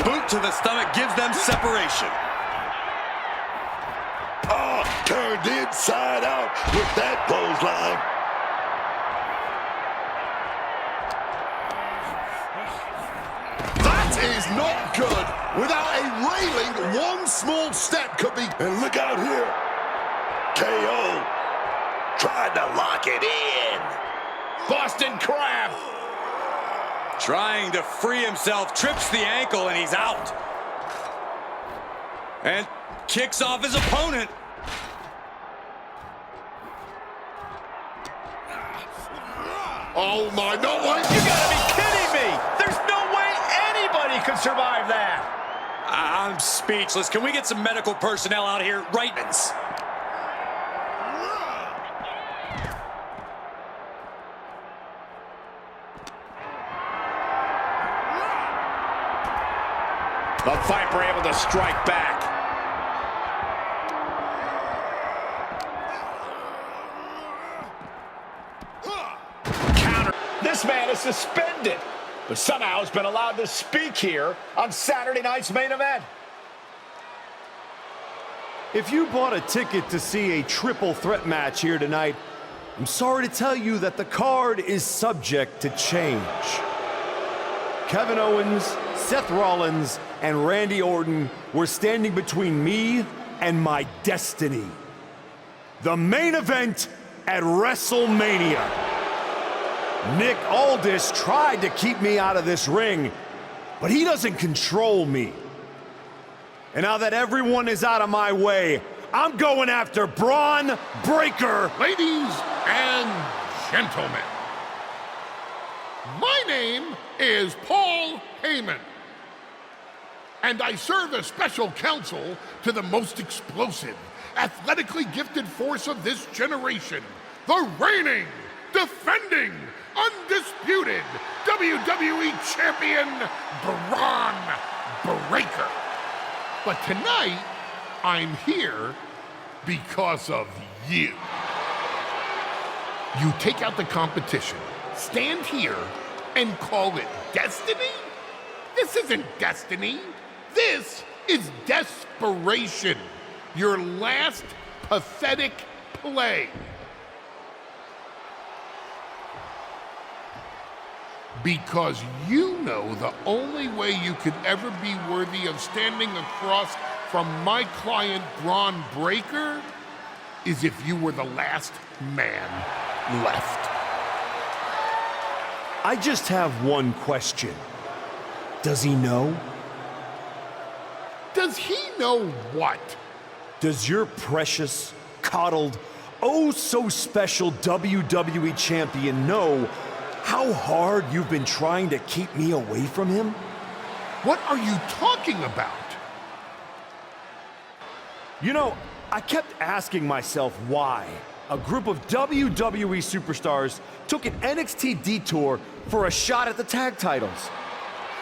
Boot to the stomach gives them separation. Oh, turned inside out with that clothesline. That is not good. Without a railing, one small step could be... And look out here. KO. Tried to lock it in. Boston Crab. Trying to free himself, trips the ankle, and he's out. And kicks off his opponent. Oh my, no way. You gotta be kidding me. There's no way anybody could survive that. I'm speechless. Can we get some medical personnel out here right now? Viper able to strike back. Counter. This man is suspended, but somehow has been allowed to speak here on Saturday night's main event. If you bought a ticket to see a triple threat match here tonight, I'm sorry to tell you that the card is subject to change. Kevin Owens, Seth Rollins, and Randy Orton were standing between me and my destiny. The main event at WrestleMania. Nick Aldis tried to keep me out of this ring, but he doesn't control me. And now that everyone is out of my way, I'm going after Braun Breaker. Ladies and gentlemen, my name is Paul Heyman, and I serve as special counsel to the most explosive, athletically gifted force of this generation, the reigning, defending, undisputed WWE Champion, Braun Breaker. But tonight, I'm here because of you. You take out the competition, stand here, and call it destiny? This isn't destiny. This is desperation. Your last pathetic play. Because you know the only way you could ever be worthy of standing across from my client Braun Breaker is if you were the last man left. I just have one question. Does he know? Does he know what? Does your precious, coddled, oh so special WWE champion know how hard you've been trying to keep me away from him? What are you talking about? You know, I kept asking myself why a group of WWE superstars took an NXT detour for a shot at the tag titles.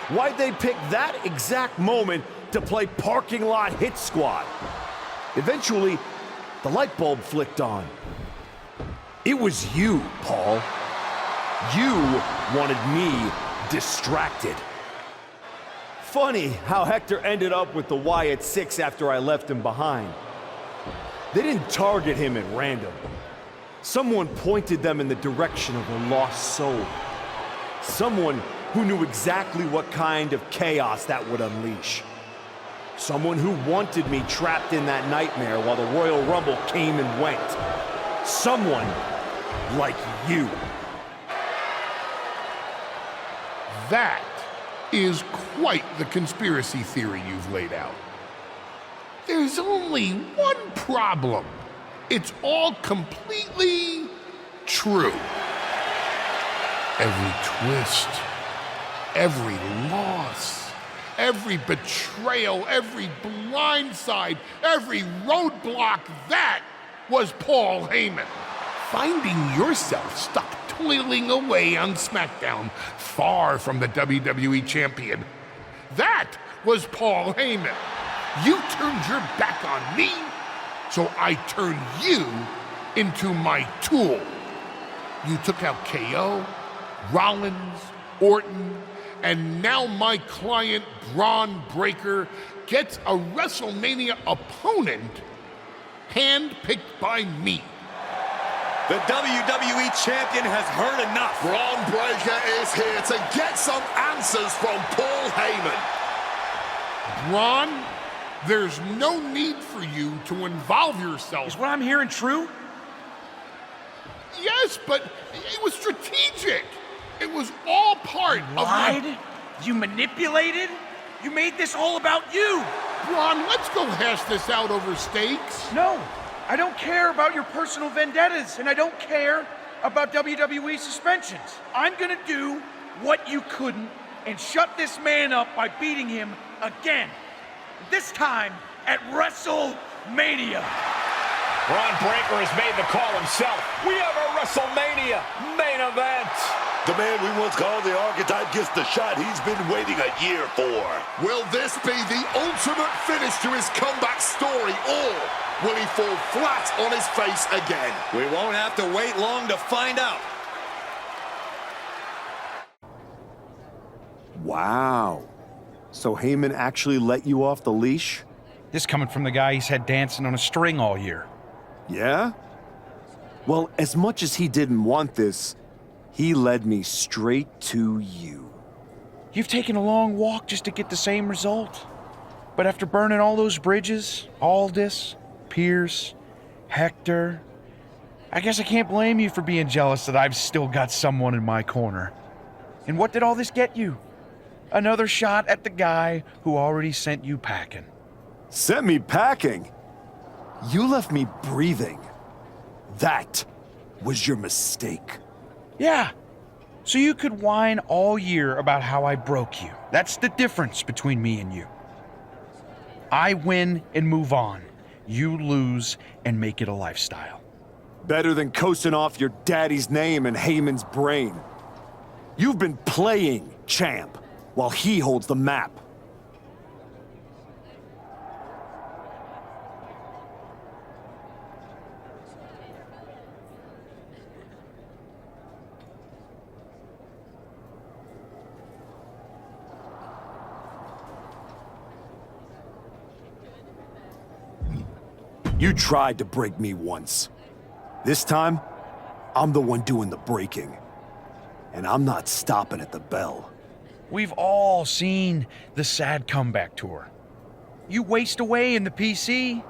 Why'd they pick that exact moment to play parking lot hit squad? Eventually, the light bulb flicked on. It was you, Paul. You wanted me distracted. Funny how Hector ended up with the Wyatt 6 after I left him behind. They didn't target him at random. Someone pointed them in the direction of a lost soul. Someone who knew exactly what kind of chaos that would unleash. Someone who wanted me trapped in that nightmare while the Royal Rumble came and went. Someone like you. That is quite the conspiracy theory you've laid out. There's only one problem. It's all completely true. Every twist, every loss, every betrayal, every blindside, every roadblock, that was Paul Heyman. Finding yourself stuck toiling away on Smackdown, far from the WWE champion. That was Paul Heyman. You turned your back on me, so I turned you into my tool. You took out KO, Rollins, Orton, and now my client Braun Breaker gets a WrestleMania opponent handpicked by me. The WWE champion has heard enough. Braun Breaker is here to get some answers from Paul Heyman. Braun, there's no need for you to involve yourself. Is what I'm hearing true? Yes, but it was strategic. It was all part of Lied? You manipulated? You made this all about you. Braun, let's go hash this out over stakes. No. I don't care about your personal vendettas, and I don't care about WWE suspensions. I'm gonna do what you couldn't and shut this man up by beating him again. This time at WrestleMania. Braun Breaker has made the call himself. We have a WrestleMania main event. The man we once called the Archetype gets the shot he's been waiting a year for. Will this be the ultimate finish to his comeback story, or will he fall flat on his face again? We won't have to wait long to find out. Wow. So Heyman actually let you off the leash? This coming from the guy he's had dancing on a string all year. Yeah? Well, as much as he didn't want this, he led me straight to you. You've taken a long walk just to get the same result. But after burning all those bridges, Aldis, Pierce, Hector, I guess I can't blame you for being jealous that I've still got someone in my corner. And what did all this get you? Another shot at the guy who already sent you packing. Sent me packing? You left me breathing. That was your mistake. Yeah. So you could whine all year about how I broke you. That's the difference between me and you. I win and move on. You lose and make it a lifestyle. Better than coasting off your daddy's name and Heyman's brain. You've been playing champ while he holds the map. You tried to break me once. This time, I'm the one doing the breaking. And I'm not stopping at the bell. We've all seen the sad comeback tour. You waste away in the PC.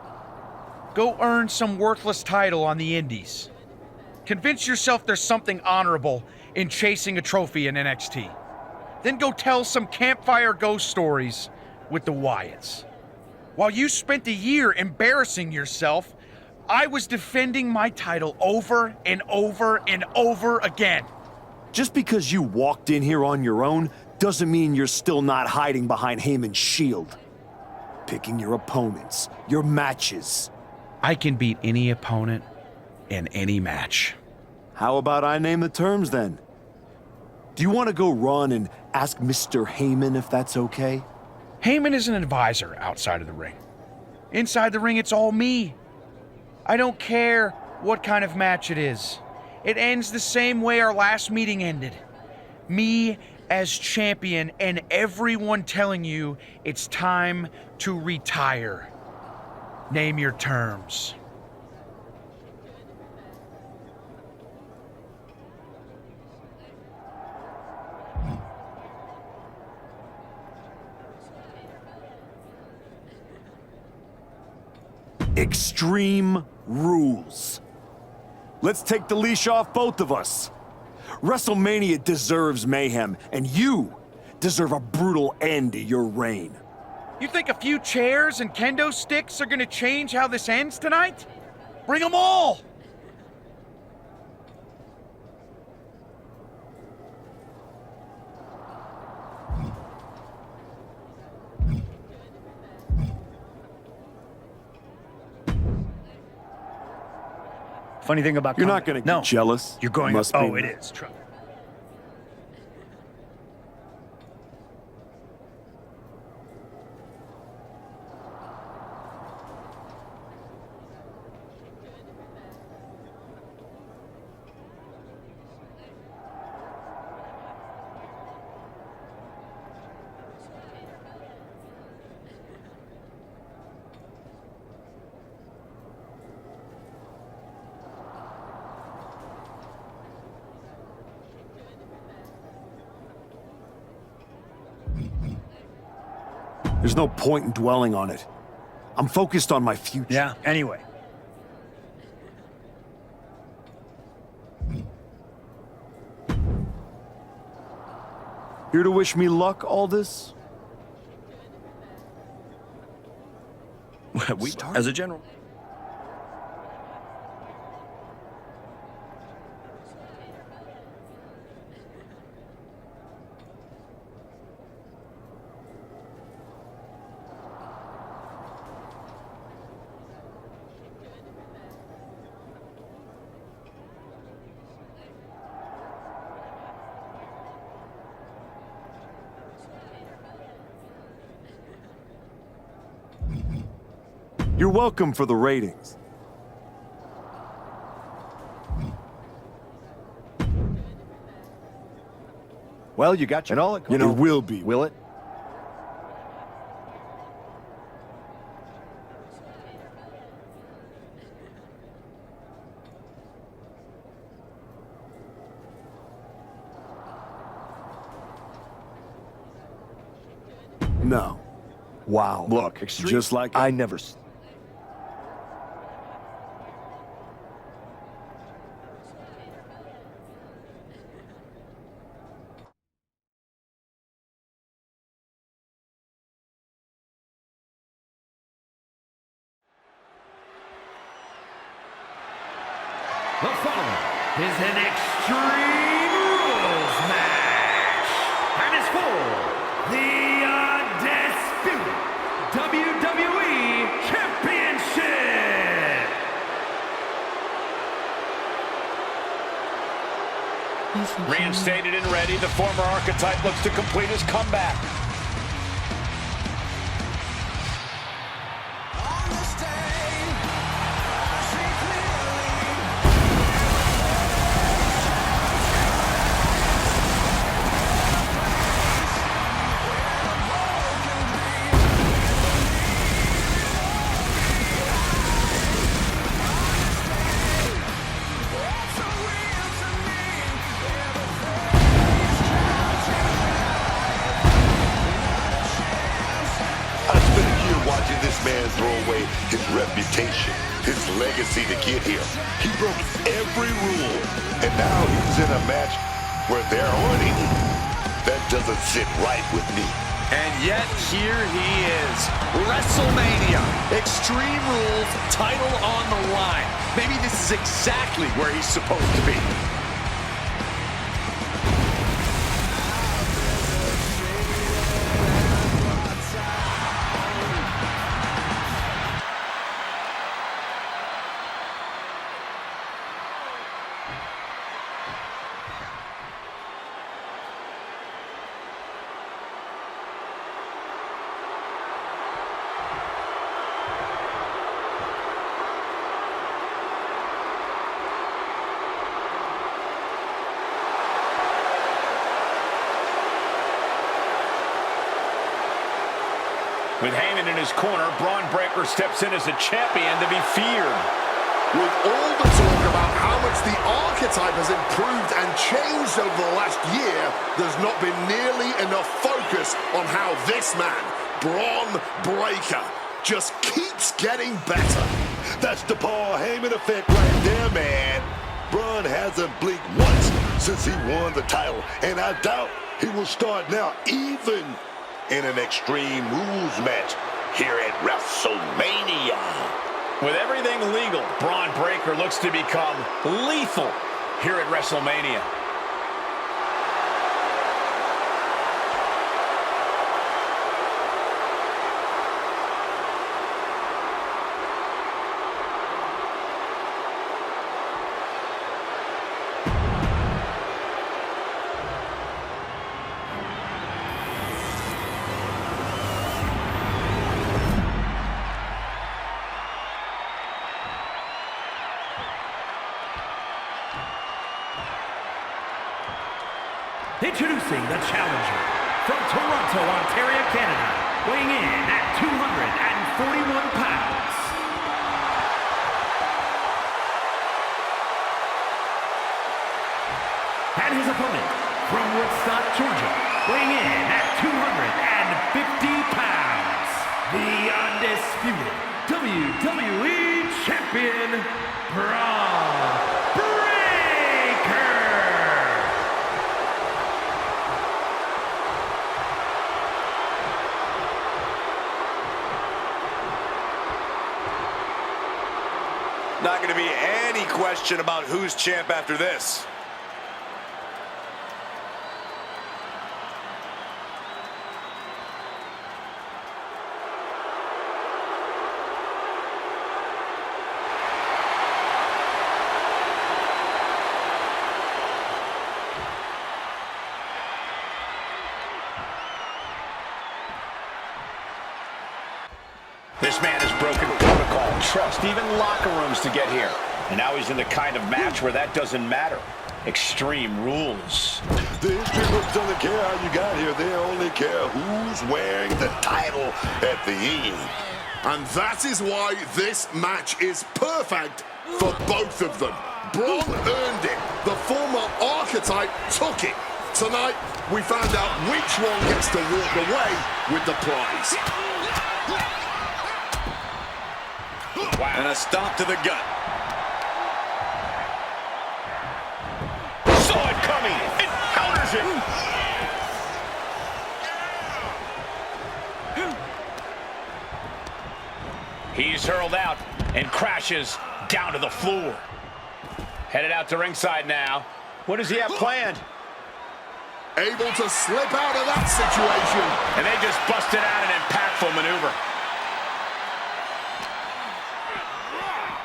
Go earn some worthless title on the indies. Convince yourself there's something honorable in chasing a trophy in NXT. Then go tell some campfire ghost stories with the Wyatts. While you spent a year embarrassing yourself, I was defending my title over and over and over again. Just because you walked in here on your own doesn't mean you're still not hiding behind Heyman's shield. Picking your opponents, your matches. I can beat any opponent in any match. How about I name the terms then? Do you want to go run and ask Mr. Heyman if that's okay? Heyman is an advisor outside of the ring. Inside the ring, it's all me. I don't care what kind of match it is. It ends the same way our last meeting ended. Me as champion and everyone telling you it's time to retire. Name your terms. Extreme rules. Let's take the leash off both of us. WrestleMania deserves mayhem, and you deserve a brutal end to your reign. You think a few chairs and kendo sticks are gonna change how this ends tonight? Bring them all! Funny thing about You're not gonna get jealous. You're going. Must be. Oh, it is. Trust. There's no point in dwelling on it. I'm focused on my future. Yeah, anyway. Here to wish me luck, Aldis? As a general. You're welcome for the ratings. Well, you got your... And all it... It will be. Will it? No. Wow. Look, just like I never... The following is an Extreme Rules match, and it's for the undisputed WWE Championship. Reinstated and ready, the former Archetype looks to complete his comeback. Watching this man throw away his reputation, his legacy to get here. He broke every rule, and now he's in a match where there aren't any. That doesn't sit right with me. And yet, here he is. WrestleMania. Extreme Rules, title on the line. Maybe this is exactly where he's supposed to be. With Heyman in his corner, Braun Breaker steps in as a champion to be feared. With all the talk about how much the Archetype has improved and changed over the last year, there's not been nearly enough focus on how this man, Braun Breaker, just keeps getting better. That's the Paul Heyman effect right there, man. Braun hasn't blinked once since he won the title, and I doubt he will start now, even in an Extreme Rules match here at WrestleMania. With everything legal, Braun Breaker looks to become lethal here at WrestleMania. Introducing the challenger from Toronto, Ontario, Canada, weighing in at 241 pounds. And his opponent from Woodstock, Georgia, weighing in at 250 pounds, the undisputed WWE Champion, Braun Breaker. Not going to be any question about who's champ after this. This man has broken protocol, trust, even locker rooms to get here. And now he's in the kind of match where that doesn't matter. Extreme Rules. The history books doesn't care how you got here. They only care who's wearing the title at the end. And that is why this match is perfect for both of them. Braun earned it. The former Archetype took it. Tonight, we found out which one gets to walk away with the prize. Wow. And a stomp to the gut. Saw it coming. It counters it. He's hurled out and crashes down to the floor. Headed out to ringside now. What does he have planned? Able to slip out of that situation. And they just busted out an impactful maneuver.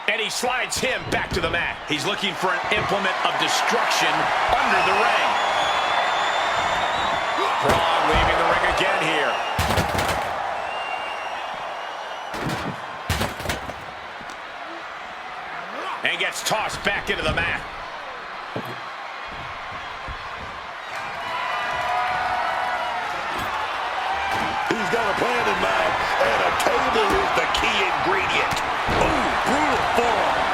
And he slides him back to the mat. He's looking for an implement of destruction under the ring. Braun leaving the ring again here. And gets tossed back into the mat. He's got a plan in mind, and a table is the key ingredient. Ooh, brutal forearm.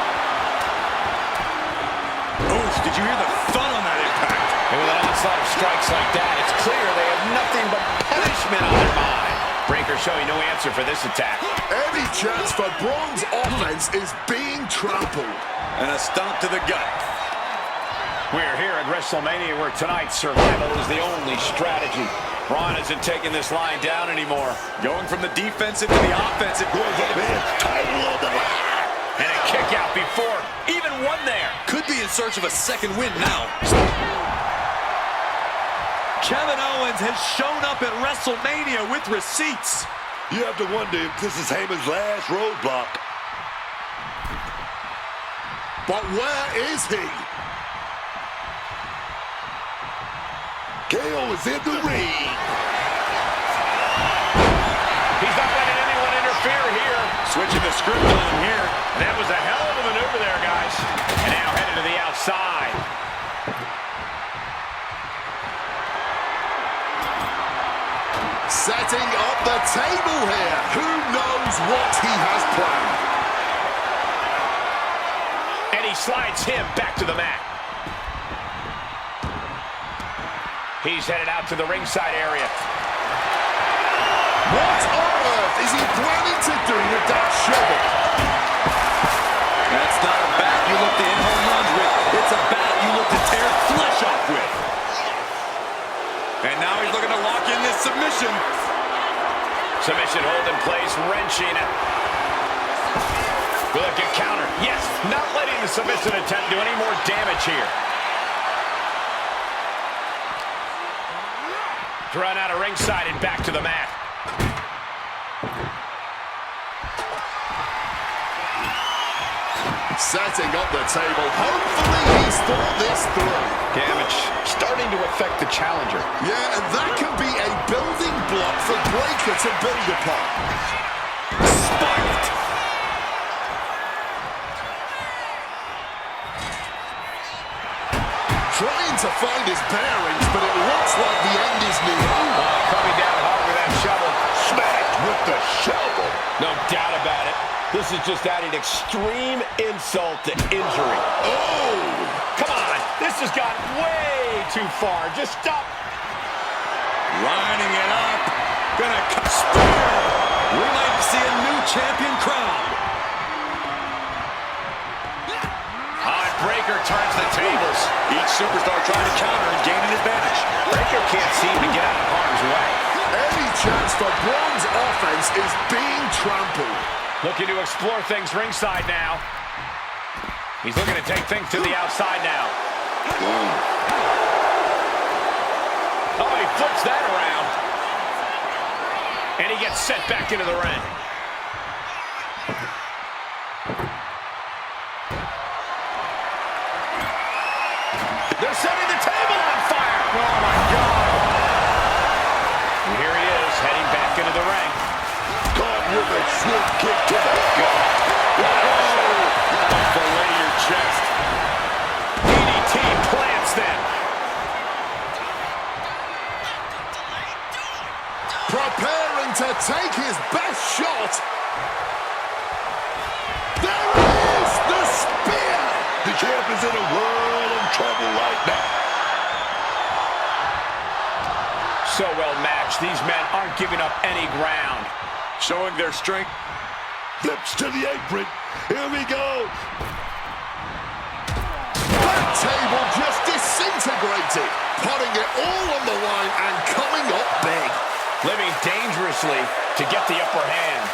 Oof, did you hear the thud on that impact? And with an onslaught of strikes like that, it's clear they have nothing but punishment on their mind. Breaker showing no answer for this attack. Any chance for Braun's offense is being trampled. And a stomp to the gut. We're here at WrestleMania where tonight's survival is the only strategy. Braun isn't taking this line down anymore. Going from the defensive to the offensive. Title on the line. And a kick out before even one there. Could be in search of a second win now. Kevin Owens has shown up at WrestleMania with receipts. You have to wonder if this is Heyman's last roadblock. But where is he? KO is in the ring. He's not letting anyone interfere here. Switching the script on him here. That was a hell of a maneuver there, guys. And now headed to the outside. Setting up the table here. Who knows what he has planned? And he slides him back to the mat. He's headed out to the ringside area. What on earth is he planning to do with that shovel? That's not a bat you look to hit home runs with. It's a bat you look to tear flesh off with. And now he's looking to lock in this submission. Submission hold in place, wrenching it. Will it get countered? Yes, not letting the submission attempt do any more damage here. Thrown out of ringside and back to the mat. Setting up the table. Hopefully he's thought this through. Damage starting to affect the challenger. Yeah, and that can be a building block for Breaker to build upon. Spiked. Trying to find his bearings, but it looks like the end is near. Coming down hard with that shovel. Smacked with the shovel. No doubt about it. This is just adding extreme insult to injury. Oh! Come on. This has gone way too far. Just stop. Lining it up. Gonna cut spear. We might see a new champion crowned. Breaker turns the tables. Each superstar trying to counter and gain an advantage. Breaker can't seem to get out of harm's way. Any chance for Braun's offense is being trampled. Looking to explore things ringside now. He's looking to take things to the outside now. Oh, he flips that around. And he gets sent back into the ring. They're setting the table on fire. Oh, my God. And here he is, heading back into the ring. Caught with a swift kick to the gut. Fillet your chest. DDT plants them. Preparing to take his best shot. There it is, the spear. The champ is in a world of trouble right now. So well matched. These men aren't giving up any ground. Showing their strength. Flips to the apron. Here we go. That table just disintegrated, putting it all on the line and coming up big. Living dangerously to get the upper hand.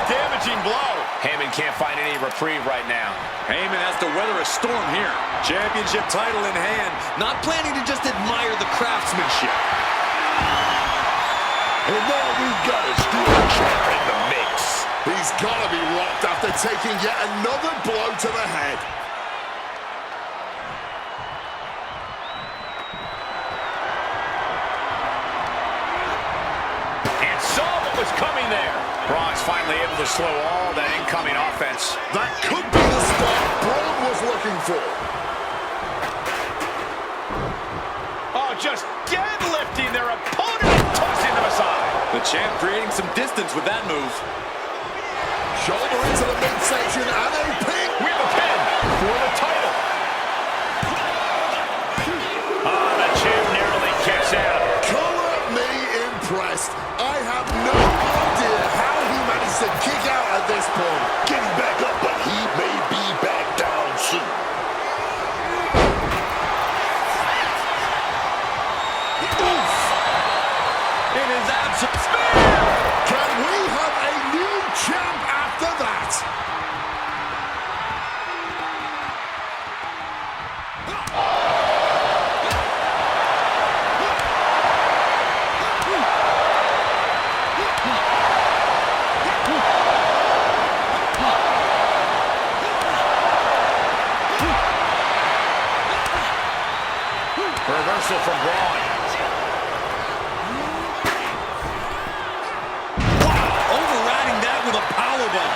Damaging blow. Heyman can't find any reprieve right now. Heyman has to weather a storm here. Championship title in hand. Not planning to just admire the craftsmanship. And now we've got a steel champ in the mix. He's got to be rocked after taking yet another blow to the head. And saw what was coming there. Braun's finally able to slow all that incoming offense. That could be the spot Braun was looking for. Oh, just deadlifting their opponent and tossing them aside. The champ creating some distance with that move. Shoulder into the midsection and a pin. We have a pin for the title. Oh, the champ narrowly kicks out. Color me impressed. I have no idea how he managed to kick out at this point. Getting back up, but he may be back down soon. Oof! It is absolute spear! Can we have a new champ after that? Reversal from Braun. Wow, overriding that with a powerbomb.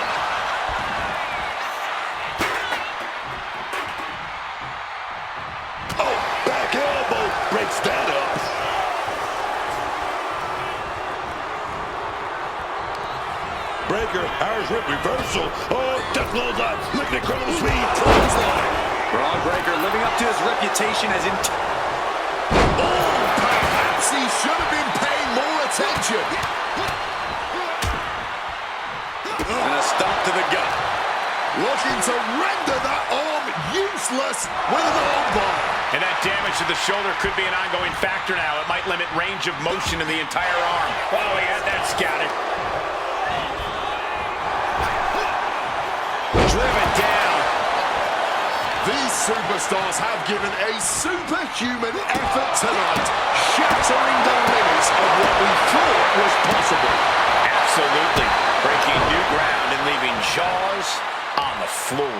Oh, back elbow breaks that up. Breaker, Irish whip reversal. Oh, death blows on. Look at incredible speed. Clothesline. Braun Breaker living up to his reputation as Perhaps he should have been paying more attention. and a stomp to the gut. Looking to render that arm useless with an armbar. And that damage to the shoulder could be an ongoing factor now. It might limit range of motion in the entire arm. Oh, he had that scattered. Driven down. These superstars have given a superhuman effort tonight, shattering the limits of what we thought was possible. Absolutely. Breaking new ground and leaving jaws on the floor.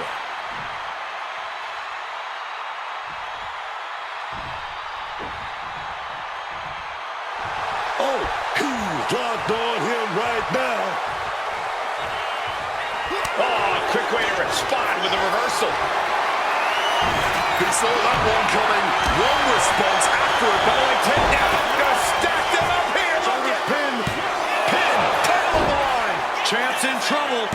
Oh, he's locked on him right now. Oh, a quick way to respond with a reversal. He saw that one coming. One response after a bowling takedown. Gonna stack them up here. Look at Pin. tail on the line. Champ's in trouble.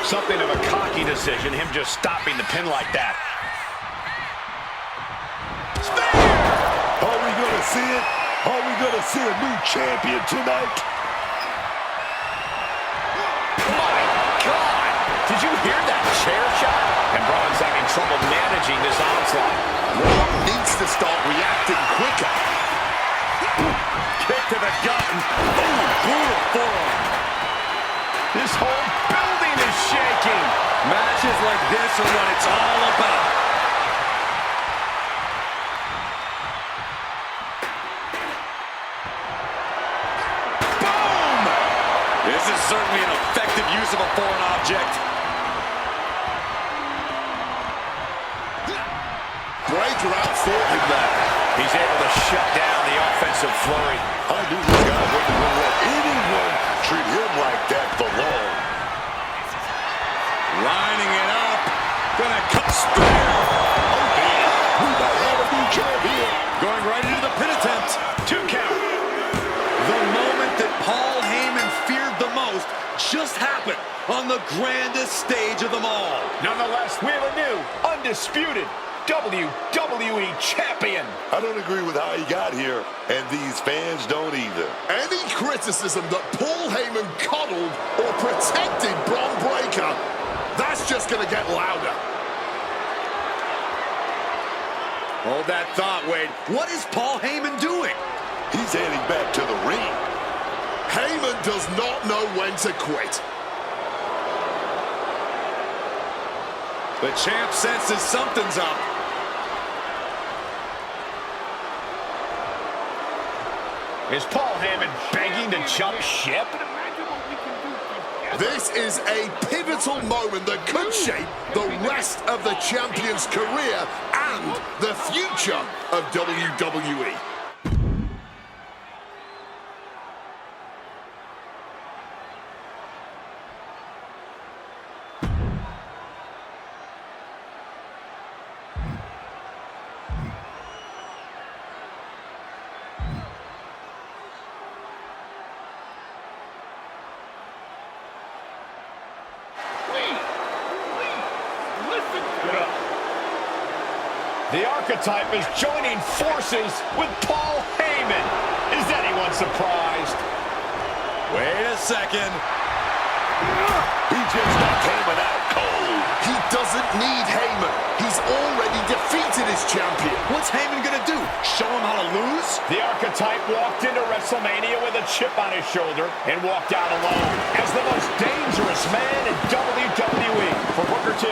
Something of a cocky decision, him just stopping the pin like that. Are we gonna see it? Are we gonna see a new champion tonight? My God! Did you hear that chair shot? And Braun's having trouble managing this onslaught. Braun needs to start reacting quicker. Kick to the gut. Ooh, brutal forearm. This whole building is shaking. Matches like this are what it's all about. Boom! This is certainly an effective use of a foreign object. Booker outfought him there. He's able to shut down the offensive flurry. I knew this guy wasn't going to let anyone treat him like that for long. Lining it up. Gonna cut spear. Oh, man. We might have a new champion. Going right into the pin attempt. 2 count. The moment that Paul Heyman feared the most just happened on the grandest stage of them all. Nonetheless, we have a new, undisputed WWE champion. I don't agree with how he got here, and these fans don't either. Any criticism that Paul Heyman coddled or protected Braun Breaker, that's just going to get louder. Hold that thought, Wade. What is Paul Heyman doing? He's heading back to the ring. Heyman does not know when to quit. The champ senses something's up. Is Paul Heyman begging to jump ship? This is a pivotal moment that could shape the rest of the champion's career and the future of WWE. The Archetype is joining forces with Paul Heyman. Is anyone surprised? Wait a second. He just knocked Heyman out cold. He doesn't need Heyman. He's already defeated his champion. What's Heyman gonna do? Show him how to lose? The Archetype walked into WrestleMania with a chip on his shoulder and walked out alone as the most dangerous man in WWE. For Booker T,